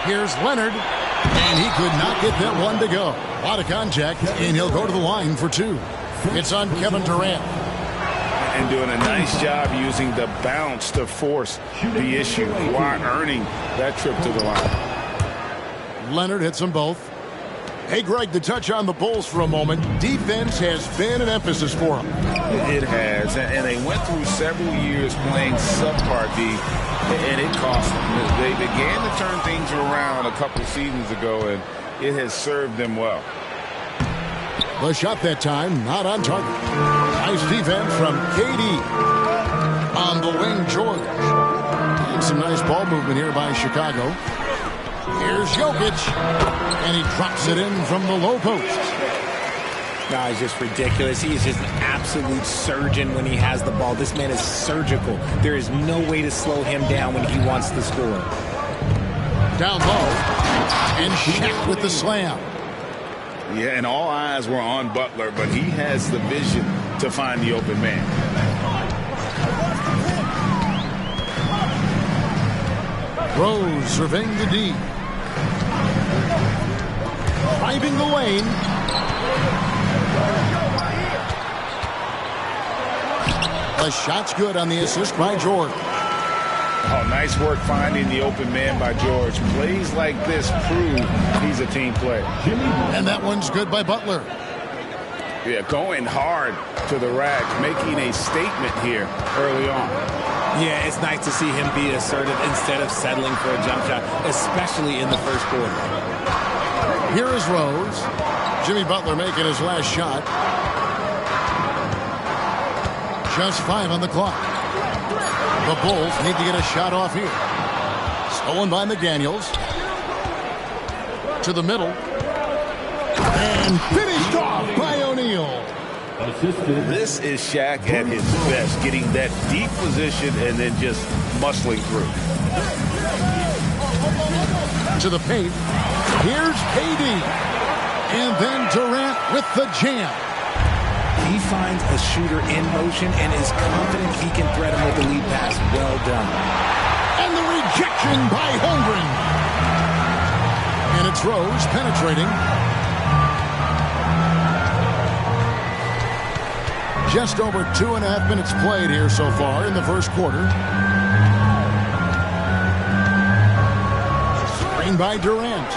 Here's Leonard, and he could not get that one to go. A lot of contact, and he'll go to the line for two. It's on Kevin Durant. And doing a nice job using the bounce to force the issue while earning that trip to the line. Leonard hits them both. Hey, Greg, to touch on the Bulls for a moment, defense has been an emphasis for them. It has, and they went through several years playing subpar D, and it cost them. They began to turn things around a couple seasons ago, and it has served them well. The shot that time, not on target. Nice defense from KD. On the wing, George. And some nice ball movement here by Chicago. Here's Jokic. And he drops it in from the low post. No, he's just ridiculous. He is just an absolute surgeon when he has the ball. This man is surgical. There is no way to slow him down when he wants to score. Down low. And Shaq with the slam. Yeah, and all eyes were on Butler, but he has the vision to find the open man. Rose surveying the D. Driving the lane. The shot's good on the assist by George. Oh, nice work finding the open man by George. Plays like this prove he's a team player. And that one's good by Butler. Yeah, going hard to the rack, making a statement here early on. Yeah, it's nice to see him be assertive instead of settling for a jump shot, especially in the first quarter. Here is Rose. Jimmy Butler making his last shot. Just 5 on the clock. The Bulls need to get a shot off here. Stolen by McDaniels. To the middle. And finished off by O'Neal. This is Shaq at his best, getting that deep position and then just muscling through. To the paint. Here's KD. And then Durant with the jam. He finds a shooter in motion and is confident he can threat him with the lead pass. Well done. And the rejection by Holmgren. And it's Rose penetrating. Just over 2.5 minutes played here so far in the first quarter. Screen by Durant.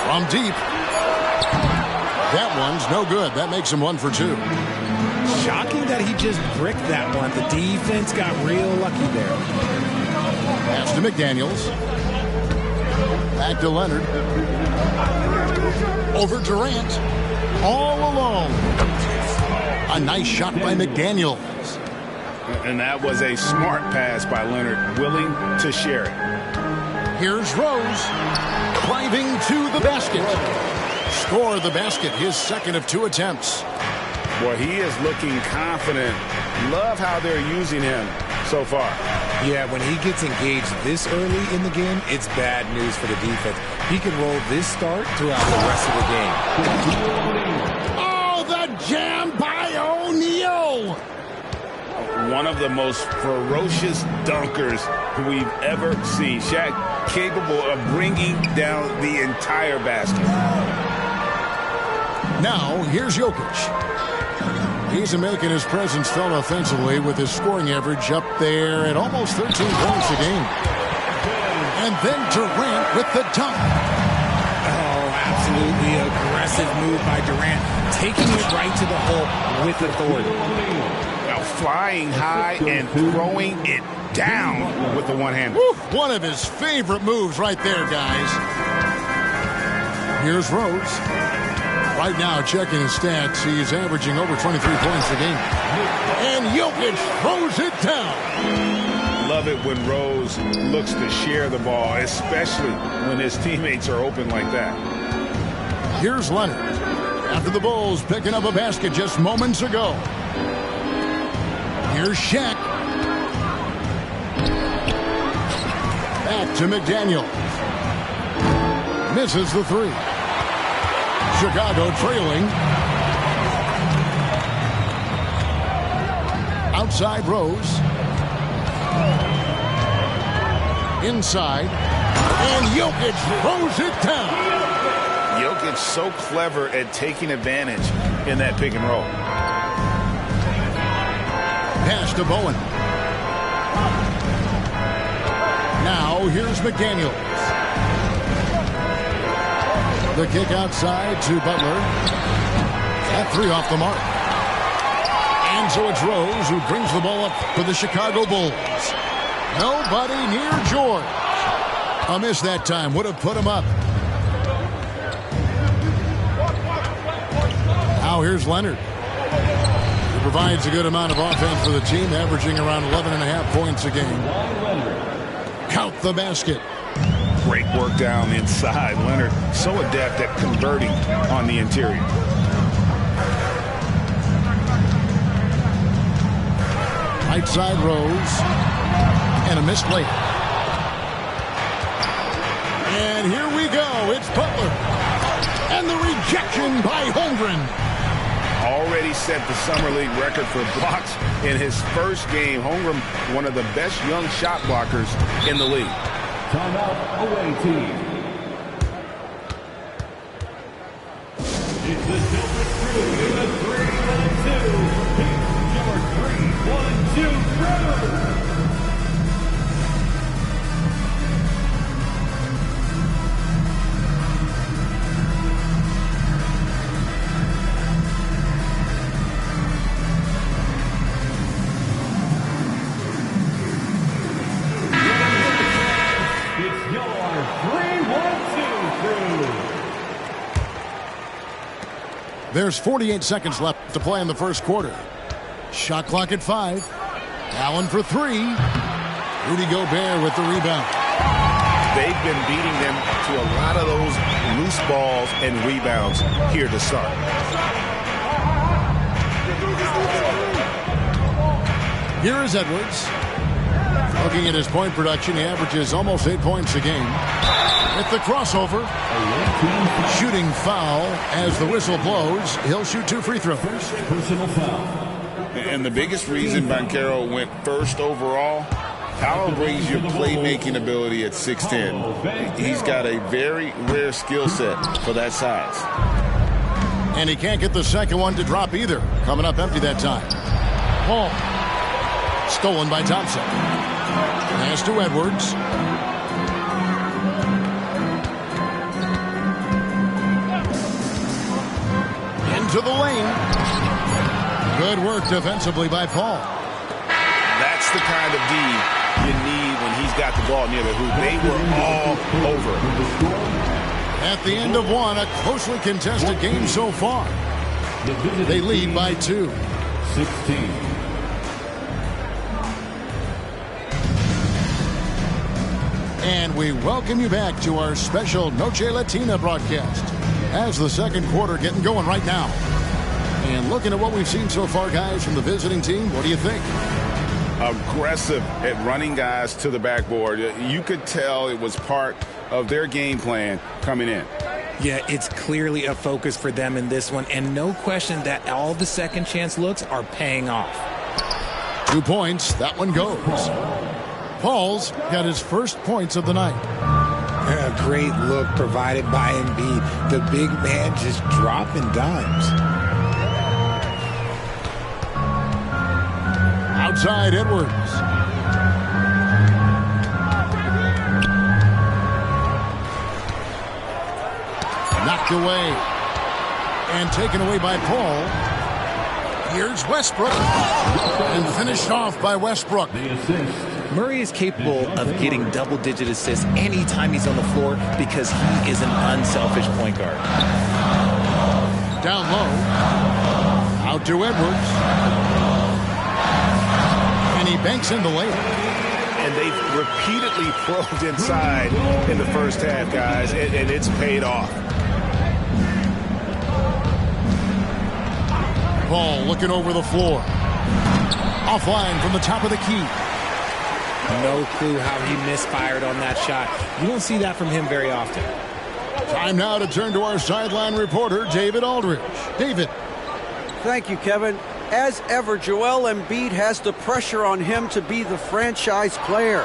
From deep. That one's no good. That makes him 1 for 2. Shocking that he just bricked that one. The defense got real lucky there. Pass to McDaniels. Back to Leonard. Over Durant. All alone. A nice shot by McDaniels. And that was a smart pass by Leonard, willing to share it. Here's Rose. Driving to the basket. Score the basket, his second of 2 attempts. Boy, he is looking confident. Love how they're using him so far. Yeah, when he gets engaged this early in the game, it's bad news for the defense. He can roll this start throughout the rest of the game. Oh, the jam by O'Neal! One of the most ferocious dunkers we've ever seen. Shaq capable of bringing down the entire basket. Now, here's Jokic. He's making his presence felt offensively with his scoring average up there at almost 13 points a game. And then Durant with the dunk. Oh, absolutely aggressive move by Durant, taking it right to the hole with authority. Now flying high and throwing it down with the one-hander. One of his favorite moves right there, guys. Here's Rose. Right now, checking his stats, he's averaging over 23 points a game. And Jokic throws it down. Love it when Rose looks to share the ball, especially when his teammates are open like that. Here's Leonard. After the Bulls picking up a basket just moments ago. Here's Shaq. Back to McDaniel. Misses the three. Chicago trailing. Outside Rose. Inside. And Jokic throws it down. Jokic so clever at taking advantage in that pick and roll. Pass to Bowen. Now here's McDaniels. The kick outside to Butler. That three off the mark. And so it's Rose who brings the ball up for the Chicago Bulls. Nobody near George. A miss that time would have put him up. Now here's Leonard. He provides a good amount of offense for the team, averaging around 11.5 points a game. Count the basket. Great work down inside. Leonard so adept at converting on the interior. Right side Rose. And a missed layup. And here we go. It's Butler. And the rejection by Holmgren. Already set the Summer League record for blocks in his first game. Holmgren, one of the best young shot blockers in the league. Timeout, away team. It's the Silver Crew in the 3-1-2. Here's your 3-1-2 crew. There's 48 seconds left to play in the first quarter. Shot clock at 5. Allen for 3. Rudy Gobert with the rebound. They've been beating them to a lot of those loose balls and rebounds here to start. Here is Edwards. Looking at his point production, he averages almost 8 points a game. With the crossover, shooting foul as the whistle blows. He'll shoot 2 free throws. Personal foul. And the biggest reason Banchero went first overall, Paolo brings you playmaking ability at 6'10". He's got a very rare skill set for that size. And he can't get the second one to drop either. Coming up empty that time. Paul. Stolen by Thompson. Pass to Edwards. To the lane. Good work defensively by Paul. That's the kind of D you need when he's got the ball near the hoop. They were all over. At the end of one, a closely contested game so far. They lead by 2. 16. And we welcome you back to our special Noche Latina broadcast. As the second quarter getting going right now. And looking at what we've seen so far, guys, from the visiting team, what do you think? Aggressive at running guys to the backboard. You could tell it was part of their game plan coming in. Yeah, it's clearly a focus for them in this one. And no question that all the second chance looks are paying off. 2 points. That one goes. Paul's got his first points of the night. A great look provided by Embiid. The big man just dropping dimes. Outside Edwards. Knocked away. And taken away by Paul. Here's Westbrook. And finished off by Westbrook. The assist. Murray is capable of getting double-digit assists anytime he's on the floor because he is an unselfish point guard. Down low. Out to Edwards. And he banks in the layup. And they've repeatedly probed inside in the first half, guys, and it's paid off. Ball looking over the floor. Offline from the top of the key. No clue how he misfired on that shot. You don't see that from him very often. Time now to turn to our sideline reporter, David Aldridge. David. Thank you, Kevin. As ever, Joel Embiid has the pressure on him to be the franchise player.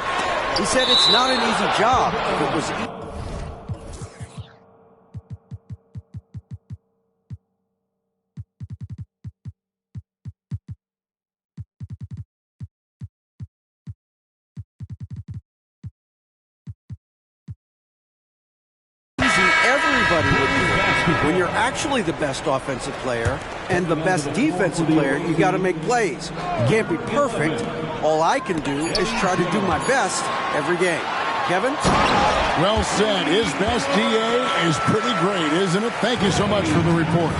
He said it's not an easy job. If it was everybody would do it. When you're actually the best offensive player and the best defensive player, you got to make plays. You can't be perfect. All I can do is try to do my best every game. Kevin? Well said. His best DA is pretty great, isn't it? Thank you so much for the report.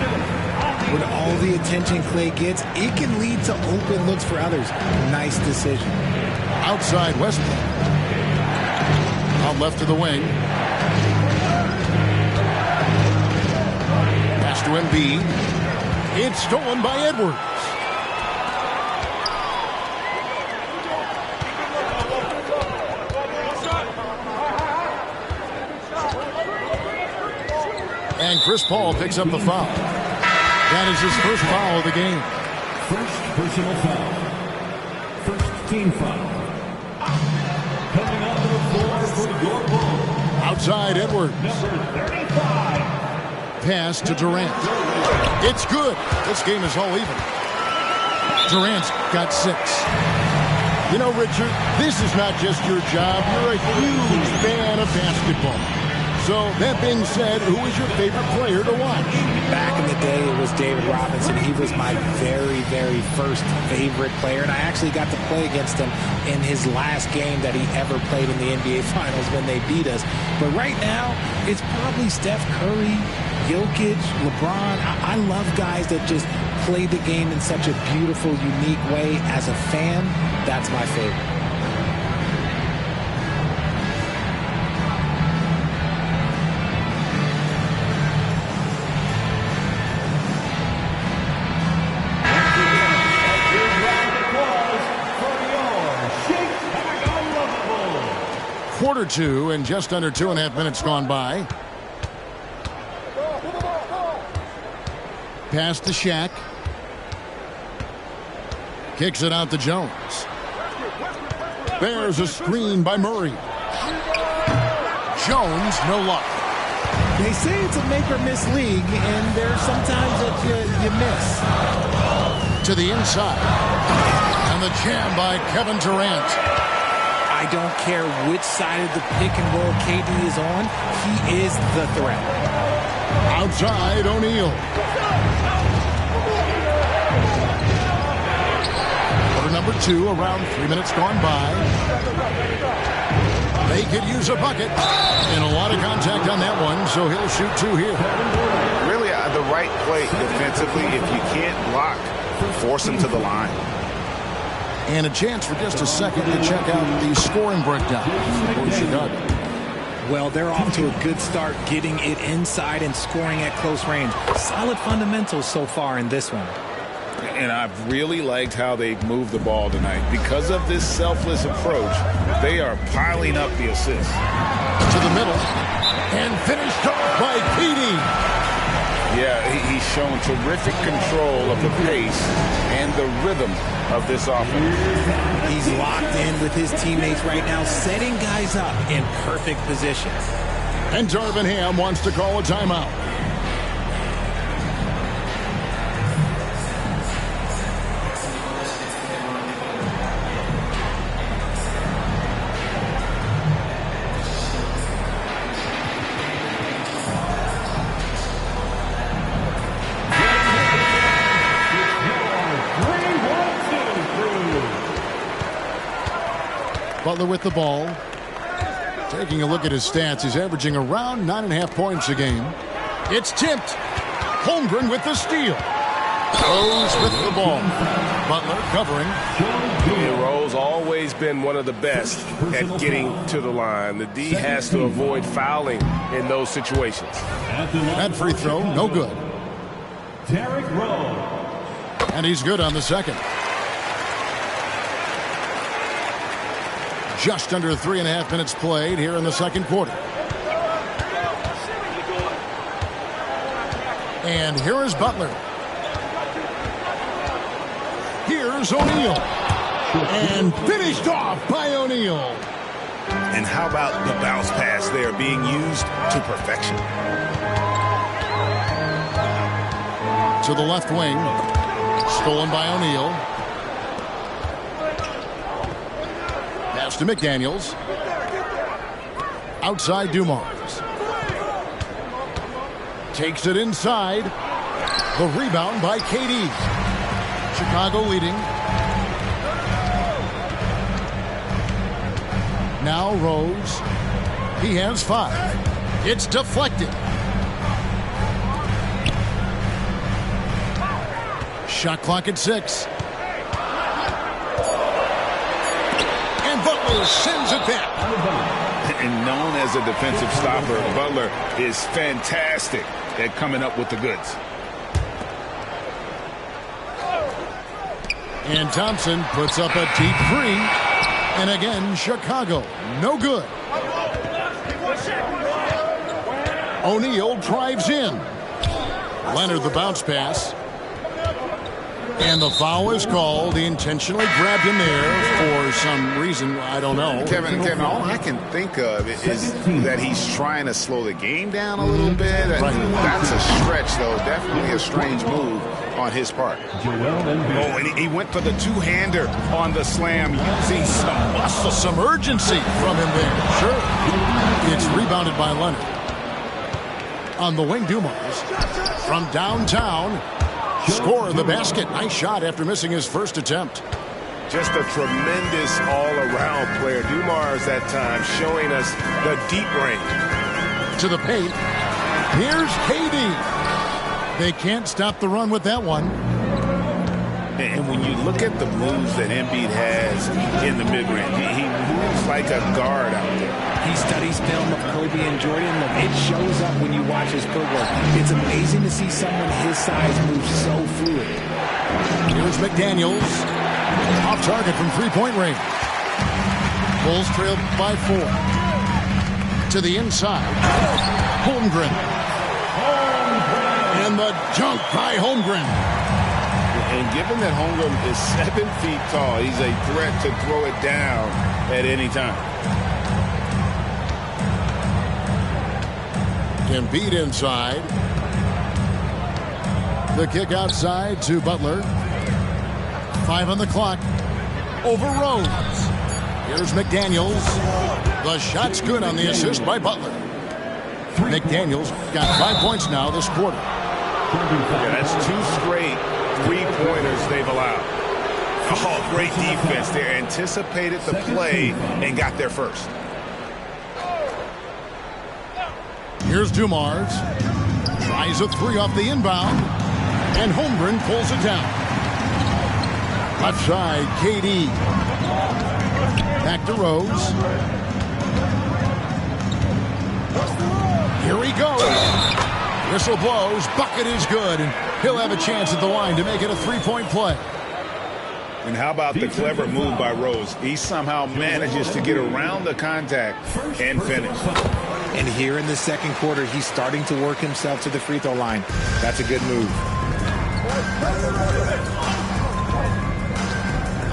With all the attention Clay gets, it can lead to open looks for others. Nice decision. Outside Westbrook. Out left to the wing. To Embiid. It's stolen by Edwards. And Chris Paul picks up the foul. That is his first foul of the game. First personal foul. First team foul. Coming up to the floor for your Bulls. Outside Edwards. Number 35. Pass to Durant. It's good. This game is all even. Durant's got 6. You know, Richard, this is not just your job. You're a huge fan of basketball. So, that being said, who is your favorite player to watch? Back in the day, it was David Robinson. He was my very, very first favorite player, and I actually got to play against him in his last game that he ever played in the NBA Finals when they beat us. But right now, it's probably Steph Curry, Jokic, LeBron. I love guys that just play the game in such a beautiful, unique way. As a fan, that's my favorite. Quarter 2 and just under 2.5 minutes gone by. Pass to Shaq. Kicks it out to Jones. There's a screen by Murray. Jones, no luck. They say it's a make-or-miss league, and there's sometimes that you miss. To the inside. And the jam by Kevin Durant. I don't care which side of the pick and roll KD is on. He is the threat. Outside, O'Neal. Quarter number 2, around 3 minutes gone by. They could use a bucket. And a lot of contact on that one, so he'll shoot 2 here. Really, the right play defensively. If you can't block, force him to the line. And a chance for just a second to check out the scoring breakdown for Chicago. Well, they're off to a good start getting it inside and scoring at close range. Solid fundamentals so far in this one. And I've really liked how they've moved the ball tonight. Because of this selfless approach, they are piling up the assists. To the middle. And finished off by KD. Yeah, he's shown terrific control of the pace and the rhythm of this offense. He's locked in with his teammates right now, setting guys up in perfect position. And Darvin Ham wants to call a timeout. Butler with the ball. Taking a look at his stats, he's averaging around 9.5 points a game. It's tipped. Holmgren with the steal. Rose with the ball. Butler covering. And Rose always been one of the best at getting to the line. The D has to avoid fouling in those situations. That free throw, no good. Derrick Rose. And he's good on the second. Just under 3.5 minutes played here in the second quarter. And here is Butler. Here's O'Neal. And finished off by O'Neal. And how about the bounce pass there being used to perfection? To the left wing. Stolen by O'Neal. Pass to McDaniels. Outside Dumars. Takes it inside. The rebound by KD. Chicago leading. Now Rose. He has 5. It's deflected. Shot clock at 6. And Butler sends it back. And known as a defensive stopper, Butler is fantastic at coming up with the goods. And Thompson puts up a deep 3. And again, Chicago, no good. O'Neal drives in. Leonard the bounce pass. And the foul is called. He intentionally grabbed him there for some reason. I don't know. Kevin, all I can think of is that he's trying to slow the game down a little bit. Right. That's a stretch, though. Definitely a strange move on his part. And he went for the two-hander on the slam, using some muscle. Some urgency from him there. Sure. It's rebounded by Leonard. On the wing, Dumars. From downtown. Score of the basket. Nice shot after missing his first attempt. Just a tremendous all-around player. Dumars that time showing us the deep range. To the paint. Here's KD. They can't stop the run with that one. And when you look at the moves that Embiid has in the mid-range, he moves like a guard out there. He studies film of Kobe and Jordan. Look, it shows up when you watch his footwork. It's amazing to see someone his size move so fluid. Here's McDaniels. Off target from three-point range. Bulls trail by 4. To the inside. Holmgren. And the dunk by Holmgren. And given that Holmgren is 7 feet tall, he's a threat to throw it down at any time. Embiid inside. The kick outside to Butler. 5 on the clock. Over Rose. Here's McDaniels. The shot's good on the assist by Butler. McDaniels got 5 points now this quarter. Yeah, that's 2 straight three-pointers they've allowed. Oh, great defense there. Anticipated the play and got there first. Here's Dumars. Tries a 3 off the inbound. And Holmgren pulls it down. Left side, KD. Back to Rose. Here he goes. Whistle blows. Bucket is good. And he'll have a chance at the line to make it a 3-point play. And how about the clever move by Rose? He somehow manages to get around the contact and finish. And here in the second quarter, he's starting to work himself to the free throw line. That's a good move.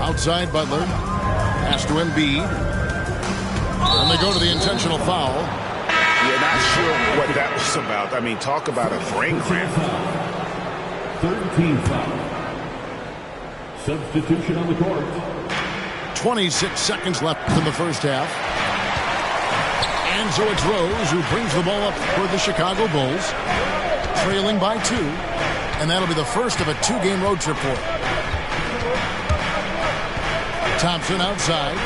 Outside Butler. Pass to Embiid. And they go to the intentional foul. You're not sure what that was about. I mean, talk about a brain cramp. 13 foul. Substitution on the court. 26 seconds left in the first half. And so it's Rose who brings the ball up for the Chicago Bulls. Trailing by 2. And that'll be the first of a 2-game road trip for them. Thompson outside.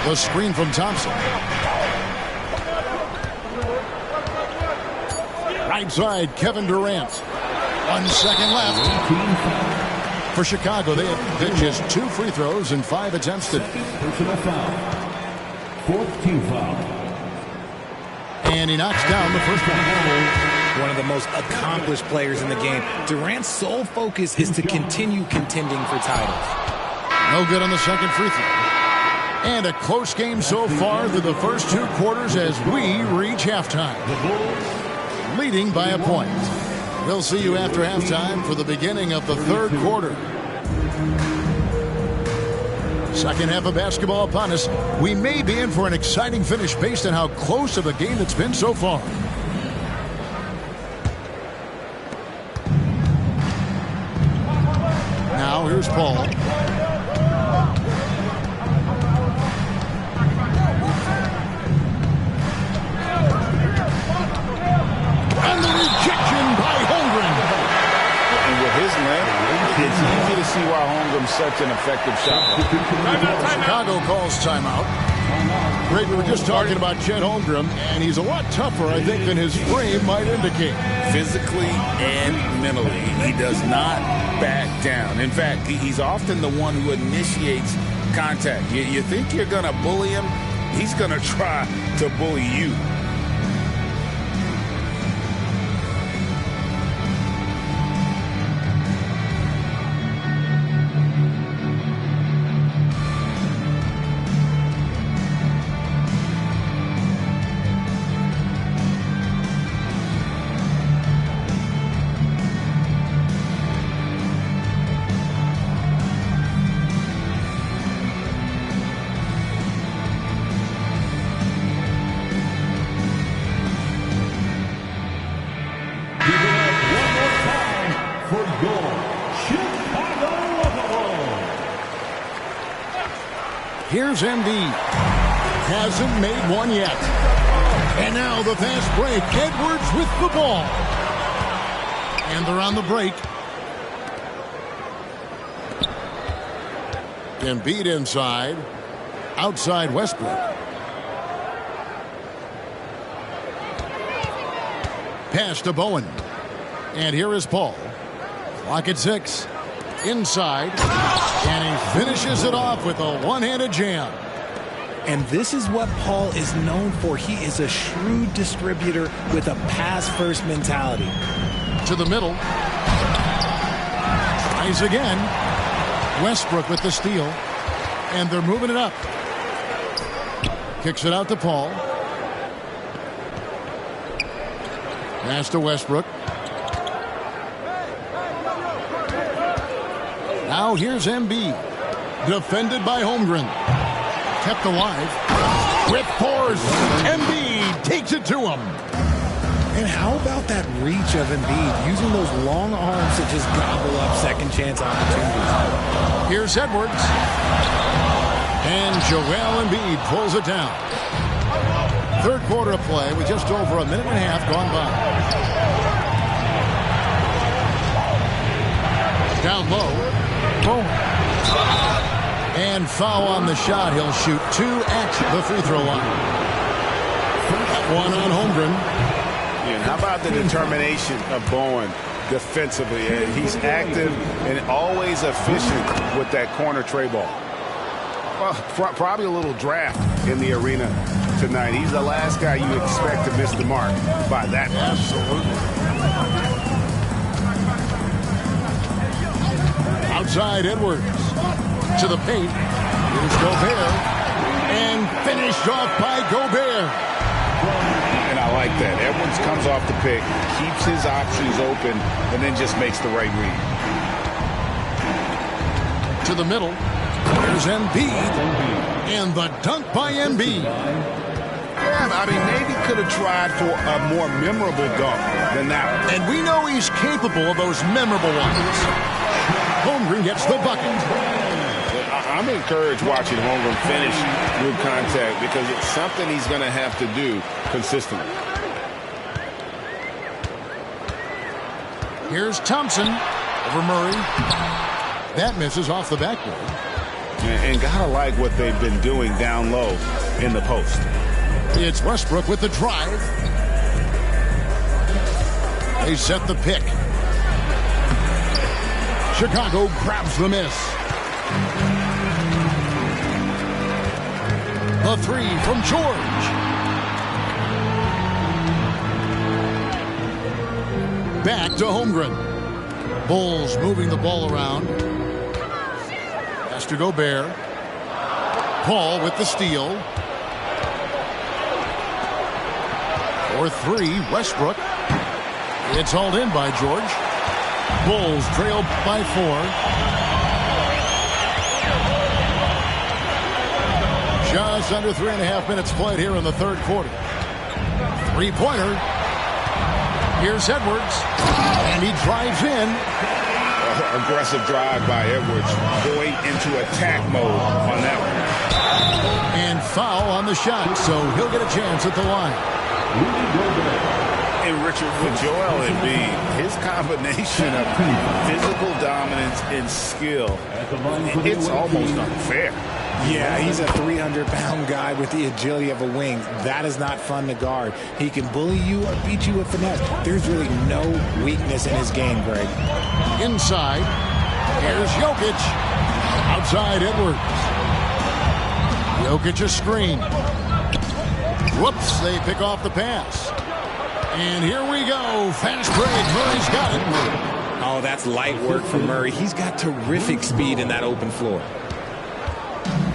The screen from Thompson. Right side, Kevin Durant. 1 second left. For Chicago, they have hit just 2 free throws and 5 attempts today. Personal foul. 4th team foul. And he knocks down the first one. One of the most accomplished players in the game. Durant's sole focus is to continue contending for titles. No good on the second free throw. And a close game so far through the first 2 quarters as we reach halftime. Leading by a point. We'll see you after halftime for the beginning of the 3rd quarter. Second half of basketball upon us. We may be in for an exciting finish based on how close of a game it's been so far. Now here's Paul. And the rejection by Holmgren. And with his length, it's easy to see why Holmgren's such an effective shot. Chicago calls timeout. Greg, we were just talking about Chet Holmgren, and he's a lot tougher, I think, than his frame might indicate. Physically and mentally, he does not back down. In fact, he's often the one who initiates contact. You think you're going to bully him, he's going to try to bully you. Here's Embiid. Hasn't made one yet. And now the fast break. Edwards with the ball. And they're on the break. Embiid inside. Outside Westbrook. Pass to Bowen. And here is Paul. Clock at 6. Inside. And he finishes it off with a one-handed jam. And this is what Paul is known for. He is a shrewd distributor with a pass-first mentality. To the middle. Tries again. Westbrook with the steal. And they're moving it up. Kicks it out to Paul. Pass to Westbrook. Now here's Embiid. Defended by Holmgren. Kept alive. With force. Embiid takes it to him. And how about that reach of Embiid, using those long arms to just gobble up second chance opportunities. Here's Edwards. And Joel Embiid pulls it down. 3rd quarter of play with just over a minute and a half gone by. Down low. Boom. And foul on the shot. He'll shoot 2 at the free throw line. One on Holmgren. And how about the determination of Bowen defensively? He's active and always efficient with that corner tray ball. Well, probably a little draft in the arena tonight. He's the last guy you expect to miss the mark by that much. Absolutely. Outside Edwards. To the paint. Here's Gobert. And finished off by Gobert. And I like that. Edwards comes off the pick, keeps his options open, and then just makes the right read. To the middle. Here's Embiid. And the dunk by Embiid. Yeah, I mean, maybe could have tried for a more memorable dunk than that one. And we know he's capable of those memorable ones. Holmgren gets the bucket. I'm encouraged watching Holmgren finish through contact because it's something he's going to have to do consistently. Here's Thompson over Murray. That misses off the backboard. and gotta like what they've been doing down low in the post. It's Westbrook with the drive. They set the pick. Chicago grabs the miss. The three from George. Back to Holmgren. Bulls moving the ball around. Has to Gobert. Paul with the steal. For three, Westbrook. It's hauled in by George. Bulls trail by 4. Just under 3.5 minutes played here in the third quarter. Three-pointer. Here's Edwards. And he drives in. Aggressive drive by Edwards. Going into attack mode on that one. And foul on the shot, so he'll get a chance at the line. And Richard, with Joel Embiid, his combination of physical dominance and skill, it's almost unfair. Yeah, he's a 300-pound guy with the agility of a wing. That is not fun to guard. He can bully you or beat you with finesse. There's really no weakness in his game, Greg. Inside, here's Jokic. Outside, Edwards. Jokic a screen. Whoops, they pick off the pass. And here we go. Fast break. Murray's got it. Oh, that's light work for Murray. He's got terrific speed in that open floor.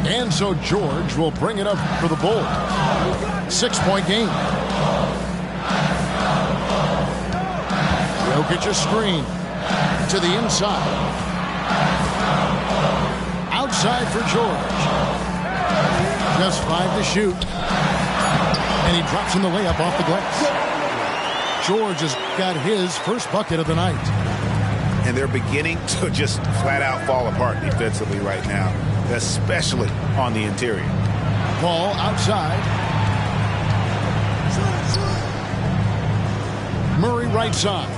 And so George will bring it up for the Bulls. 6-point game. Jokic a screen. To the inside. Outside for George. Just 5 to shoot. And he drops in the layup off the glass. George has got his first bucket of the night. And they're beginning to just flat out fall apart defensively right now, especially on the interior. Ball outside. Murray right side.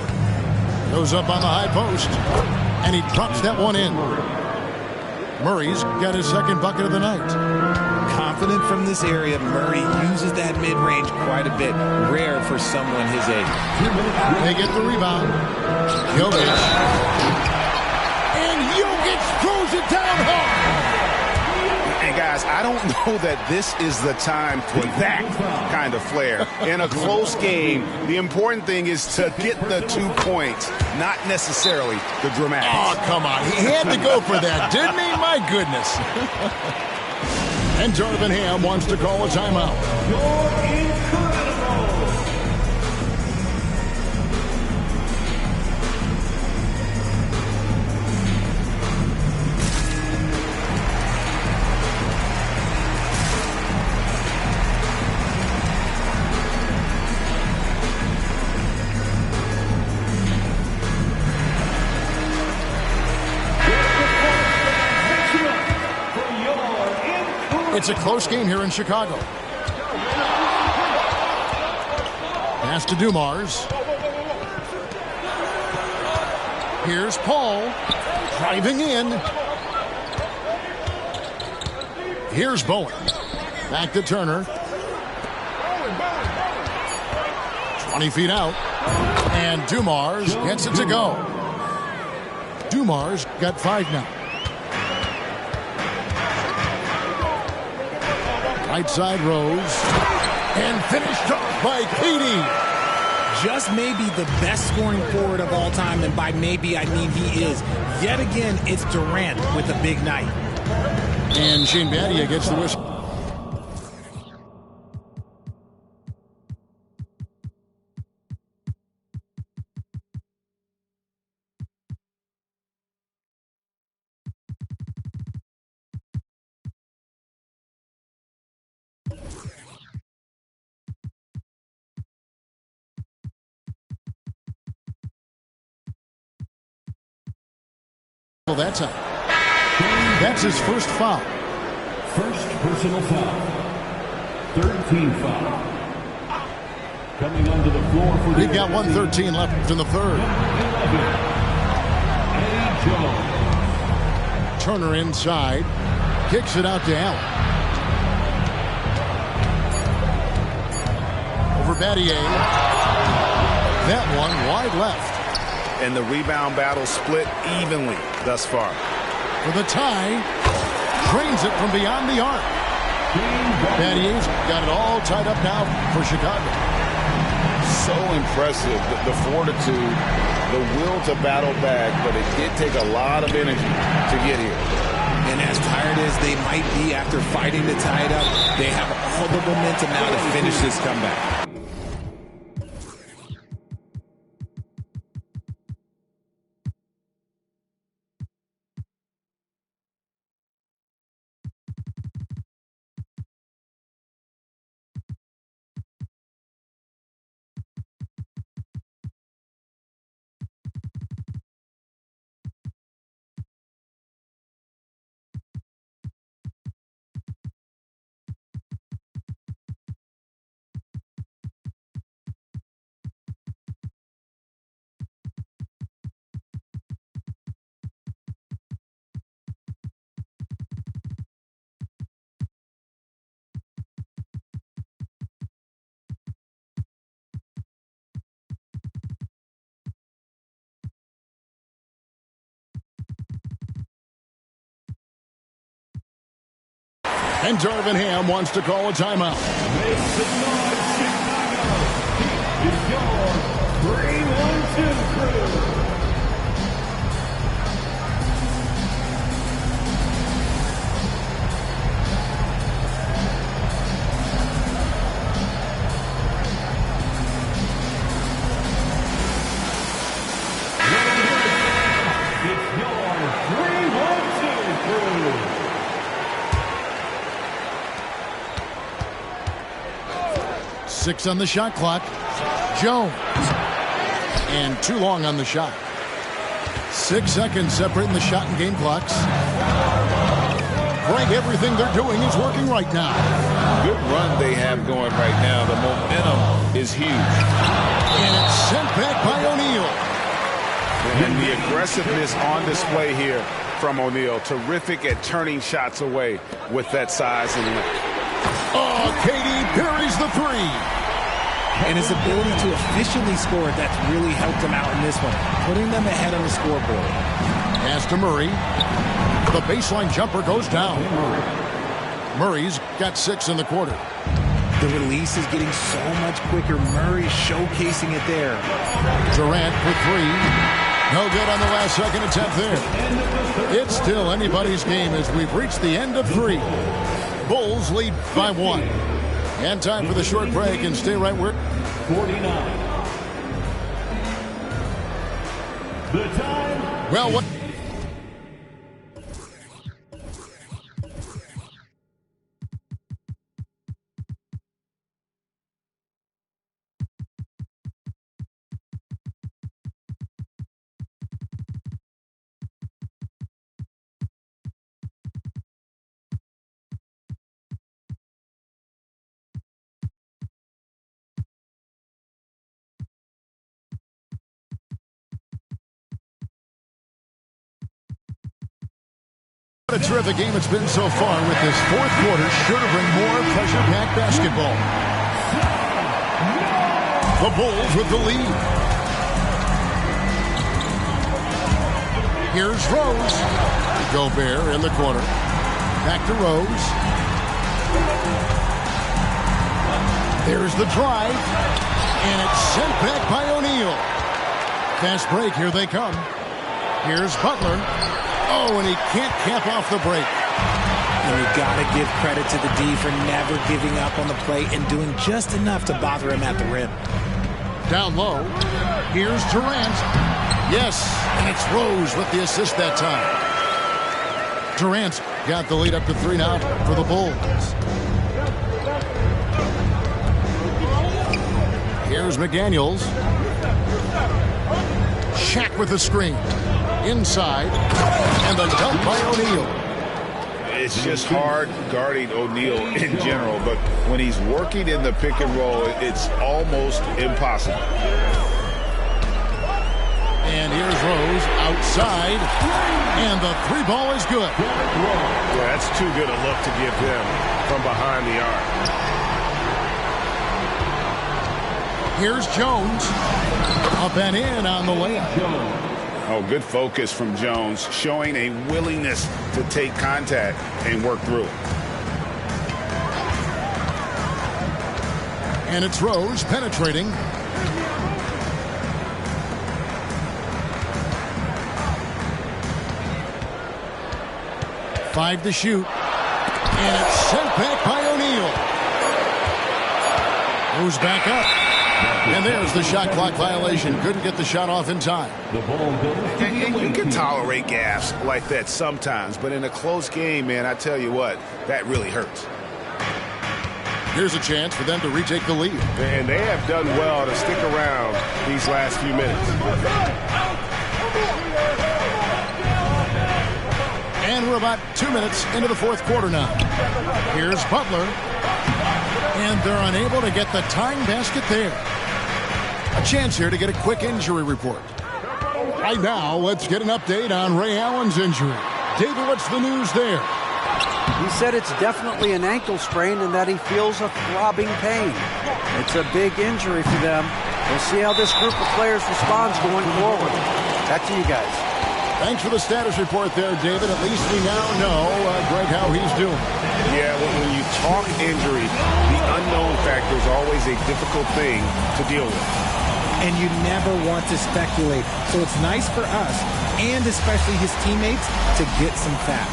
Goes up on the high post. And he drops that one in. Murray's got his second bucket of the night. Confident from this area, Murray uses that mid-range quite a bit. Rare for someone his age. They get the rebound. Jokic. And Jokic throws it down hard. And guys, I don't know that this is the time for that kind of flair. In a close game, the important thing is to get the 2 points, not necessarily the dramatics. Oh, come on. He had to go for that, didn't he? My goodness. And Darvin Ham wants to call a timeout. You're incredible. It's a close game here in Chicago. Pass to Dumars. Here's Paul driving in. Here's Bowen. Back to Turner. 20 feet out. And Dumars gets it to go. Dumars got 5 now. Right side Rose. And finished off by KD. Just maybe the best scoring forward of all time, and by maybe I mean he is. Yet again, it's Durant with a big night. And Shane Battier gets the whistle. Well, that's a That's his first foul. First personal foul. Third team foul. Coming onto the floor for We've got 1:13 left in the third. 11, Eddie Jones. Turner inside. kicks it out to Allen. Over Battier. That one wide left. And the rebound battle split evenly thus far. For the tie. Trains it from beyond the arc. Battier's got it all tied up now for Chicago. So impressive, the fortitude, the will to battle back, but it did take a lot of energy to get here. And as tired as they might be after fighting to tie it up, they have all the momentum now to finish this comeback. And Darvin Ham wants to call a timeout. Make some noise, Chicago. It's your 3-1-2 crew. It's your 3-1-2 crew. Six on the shot clock. Jones. And too long on the shot. 6 seconds separating the shot and game clocks. Greg, everything they're doing is working right now. Good run they have going right now. The momentum is huge. And it's sent back by O'Neal. And the aggressiveness on display here from O'Neal. Terrific at turning shots away with that size and length. Oh, KD parries the three. And his ability to efficiently score, that's really helped him out in this one, putting them ahead on the scoreboard. Pass to Murray. The baseline jumper goes down. Murray's got 6 in the quarter. The release is getting so much quicker. Murray showcasing it there. Durant for 3. No good on the last second attempt there. It's still anybody's game as we've reached the end of 3. Bulls lead by 1. And time for the short break, and stay right where. 49. The time. Well, what? What a terrific game it's been so far, with this fourth quarter sure to bring more pressure-packed basketball. The Bulls with the lead. Here's Rose. Gobert in the corner. Back to Rose. There's the drive. And it's sent back by O'Neal. Fast break, here they come. Here's Butler. Oh, and he can't cap off the break. And you got to give credit to the D for never giving up on the play and doing just enough to bother him at the rim. Down low. Here's Durant. Yes, and it's Rose with the assist that time. Durant got the lead up to 3 now for the Bulls. Here's McDaniels. Shaq with the screen. Inside. And the dunk by O'Neal. It's just hard guarding O'Neal in general, but when he's working in the pick and roll, it's almost impossible. And here's Rose outside. And the three ball is good. Yeah, that's too good a look to give him from behind the arc. Here's Jones. Up and in on the layup. Oh, good focus from Jones, showing a willingness to take contact and work through it. And it's Rose penetrating. Five to shoot. And it's sent back by O'Neal. Moves back up. And there's the shot clock violation. Couldn't get the shot off in time. And you can tolerate gaffes like that sometimes, but in a close game, man, I tell you what, that really hurts. Here's a chance for them to retake the lead. And they have done well to stick around these last few minutes. And we're about 2 minutes into the fourth quarter now. Here's Butler. And they're unable to get the tying basket there. A chance here to get a quick injury report. Right now, let's get an update on Ray Allen's injury. David, what's the news there? He said it's definitely an ankle sprain and that he feels a throbbing pain. It's a big injury for them. We'll see how this group of players responds going forward. Back to you guys. Thanks for the status report there, David. At least we now know, Greg, how he's doing. Yeah, when you talk injury, the unknown factor is always a difficult thing to deal with. And you never want to speculate. So it's nice for us, and especially his teammates, to get some facts.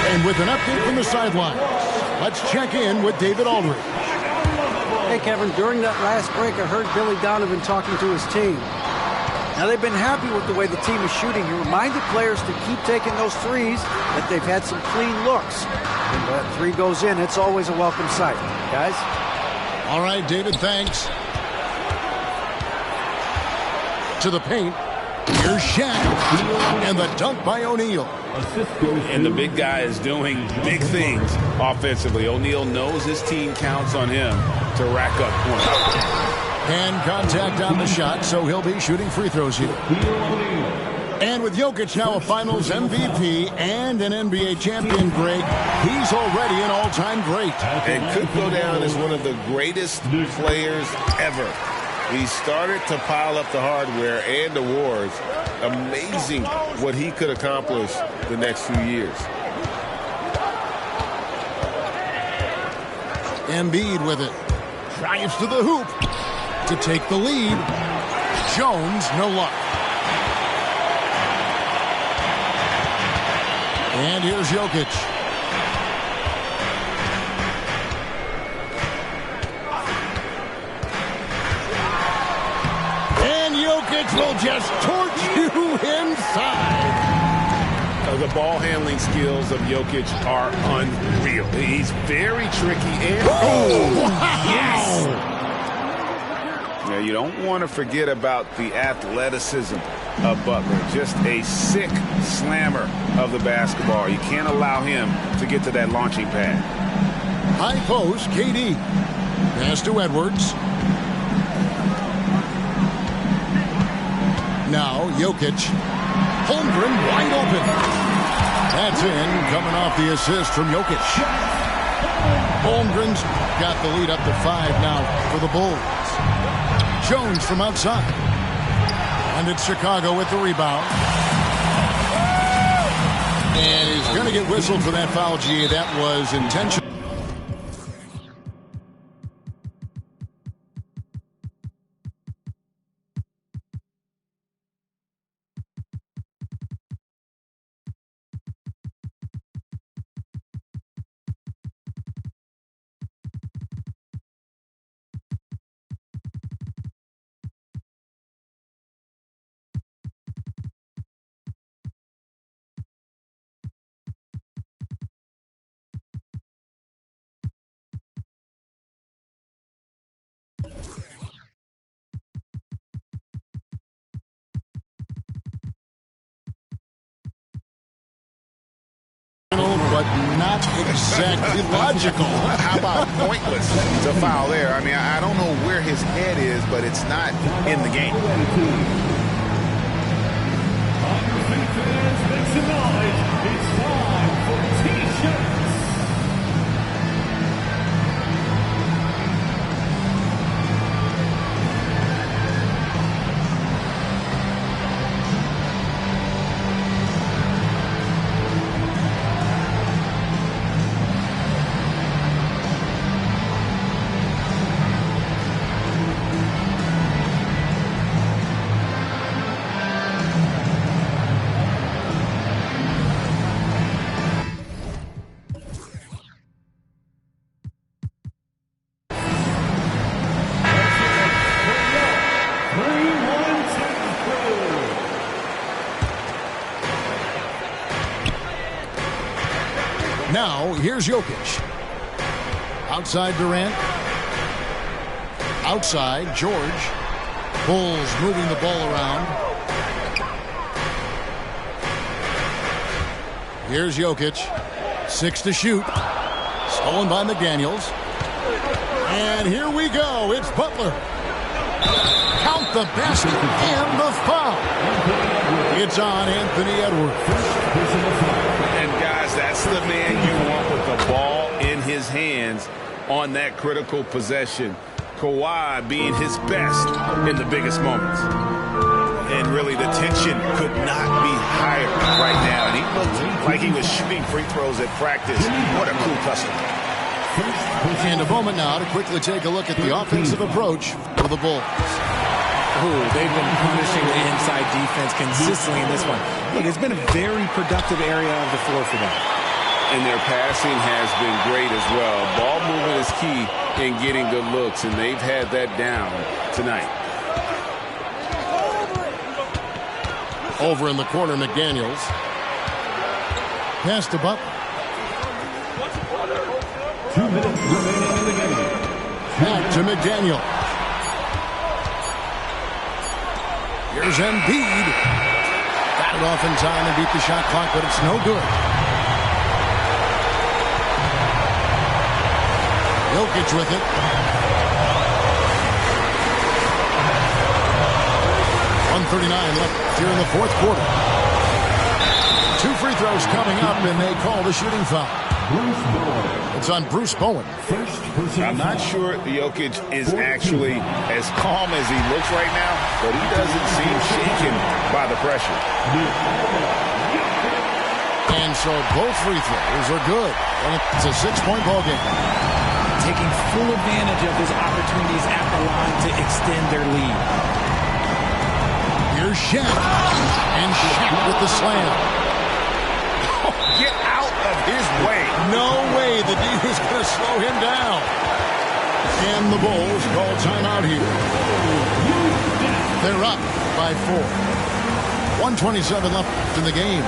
And with an update from the sidelines, let's check in with David Aldridge. Hey, Kevin, during that last break, I heard Billy Donovan talking to his team. Now, they've been happy with the way the team is shooting. He reminded players to keep taking those threes, that they've had some clean looks. When that three goes in, it's always a welcome sight. Guys? All right, David, thanks. To the paint. Here's Shaq. And the dunk by O'Neal. And the big guy is doing big things offensively. O'Neal knows his team counts on him to rack up points. And contact on the shot, so he'll be shooting free throws here. And with Jokic now a Finals MVP and an NBA champion, Greg, he's already an all-time great. And could go down as one of the greatest players ever. He started to pile up the hardware and awards. Amazing what he could accomplish the next few years. Embiid with it. Drives to the hoop to take the lead. Jones, no luck. And here's Jokic. Jokic will just torch you inside. The ball handling skills of Jokic are unreal. He's very tricky and yes! Yeah, you don't want to forget about the athleticism of Butler. Just a sick slammer of the basketball. You can't allow him to get to that launching pad. High post, KD. Pass to Edwards. Now, Jokic. Holmgren wide open. That's in, coming off the assist from Jokic. Holmgren's got the lead up to 5 now for the Bulls. Jones from outside. And it's Chicago with the rebound. And he's going to get whistled for that foul, G. That was intentional. but not exactly logical. How about pointless to foul there? I mean, I don't know where his head is, but it's not in the game. Make some noise. It's time for T-shirts. Now, here's Jokic. Outside Durant. Outside George. Bulls moving the ball around. Here's Jokic. 6 to shoot. Stolen by McDaniels. And here we go. It's Butler. Count the basket and the foul. It's on Anthony Edwards. And guys, that's the man you want with the ball in his hands on that critical possession. Kawhi being his best in the biggest moments. And really, the tension could not be higher right now. And he looked like he was shooting free throws at practice. What a cool customer. And a moment now to quickly take a look at the offensive approach for the Bulls. Ooh, they've been punishing the inside defense consistently in this one. Look, it's been a very productive area of the floor for them. And their passing has been great as well. Ball movement is key in getting good looks, and they've had that down tonight. Over in the corner, McDaniels. Pass to Butler. 2 minutes remaining in the game. Back to McDaniel. Here's Embiid. Got it off in time and beat the shot clock, but it's no good. Jokic with it. .139 left here in the fourth quarter. 2 free throws coming up, and they call the shooting foul. It's on Bruce Bowen. I'm not sure Jokic is actually as calm as he looks right now, but he doesn't seem shaken by the pressure. And so both free throws are good. And it's a 6-point ball game. Taking full advantage of his opportunities at the line to extend their lead. Here's Shaq. And Shaq with the slam. Get out of his way. No way the D is going to slow him down. And the Bulls call timeout here. They're up by 4. 1:27 left in the game.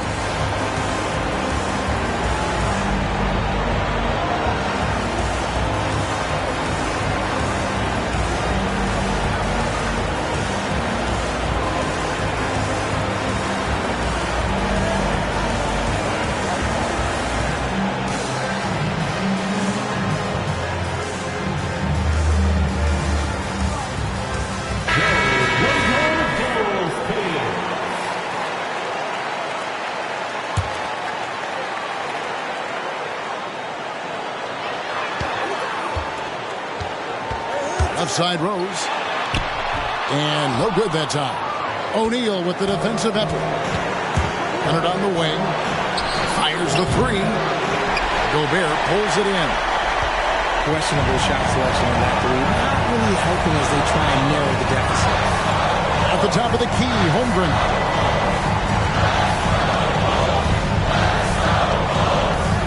Side Rose. And no good that time. O'Neal with the defensive effort. Hunter on the wing. Fires the 3. Gobert pulls it in. Questionable shot selection on that 3. Not really helping as they try and narrow the deficit. At the top of the key, Holmgren.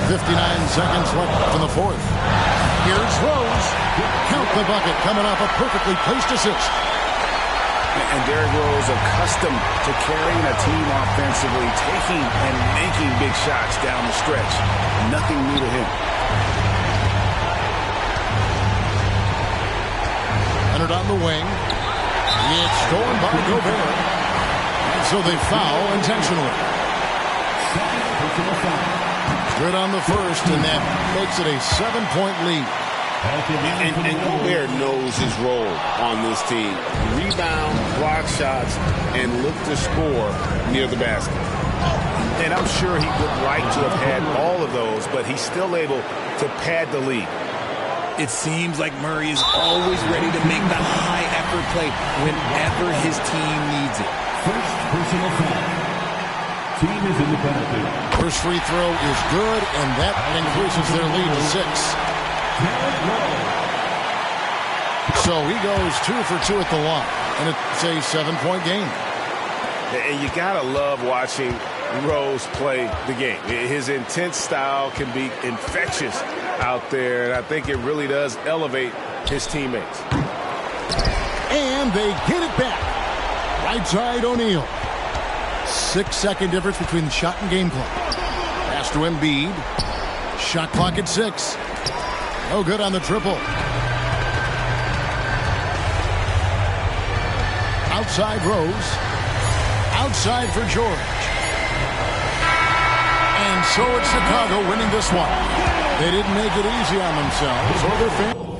.59 seconds left in the fourth. Here's Rose. Count the bucket coming off a perfectly placed assist. And Derrick Rose accustomed to carrying a team offensively, taking and making big shots down the stretch. Nothing new to him. Entered on the wing. It's stolen by Gobert. And so they foul intentionally. Good on the first, and that makes it a 7-point lead. And Gobert knows his role on this team. Rebound, block shots, and look to score near the basket. And I'm sure he would like to have had all of those, but he's still able to pad the lead. It seems like Murray is always ready to make the high-effort play whenever his team needs it. First personal foul. Team is in the penalty. First free throw is good, and that increases their lead to 6. So he goes 2 for 2 at the line, and it's a 7-point game. And you gotta love watching Rose play the game. His intense style can be infectious out there, and I think it really does elevate his teammates. And they get it back. Right side O'Neal. 6-second difference between the shot and game clock. Pass to Embiid. Shot clock at 6. No good on the triple. Outside Rose. Outside for George. And so it's Chicago winning this one. They didn't make it easy on themselves or their fans.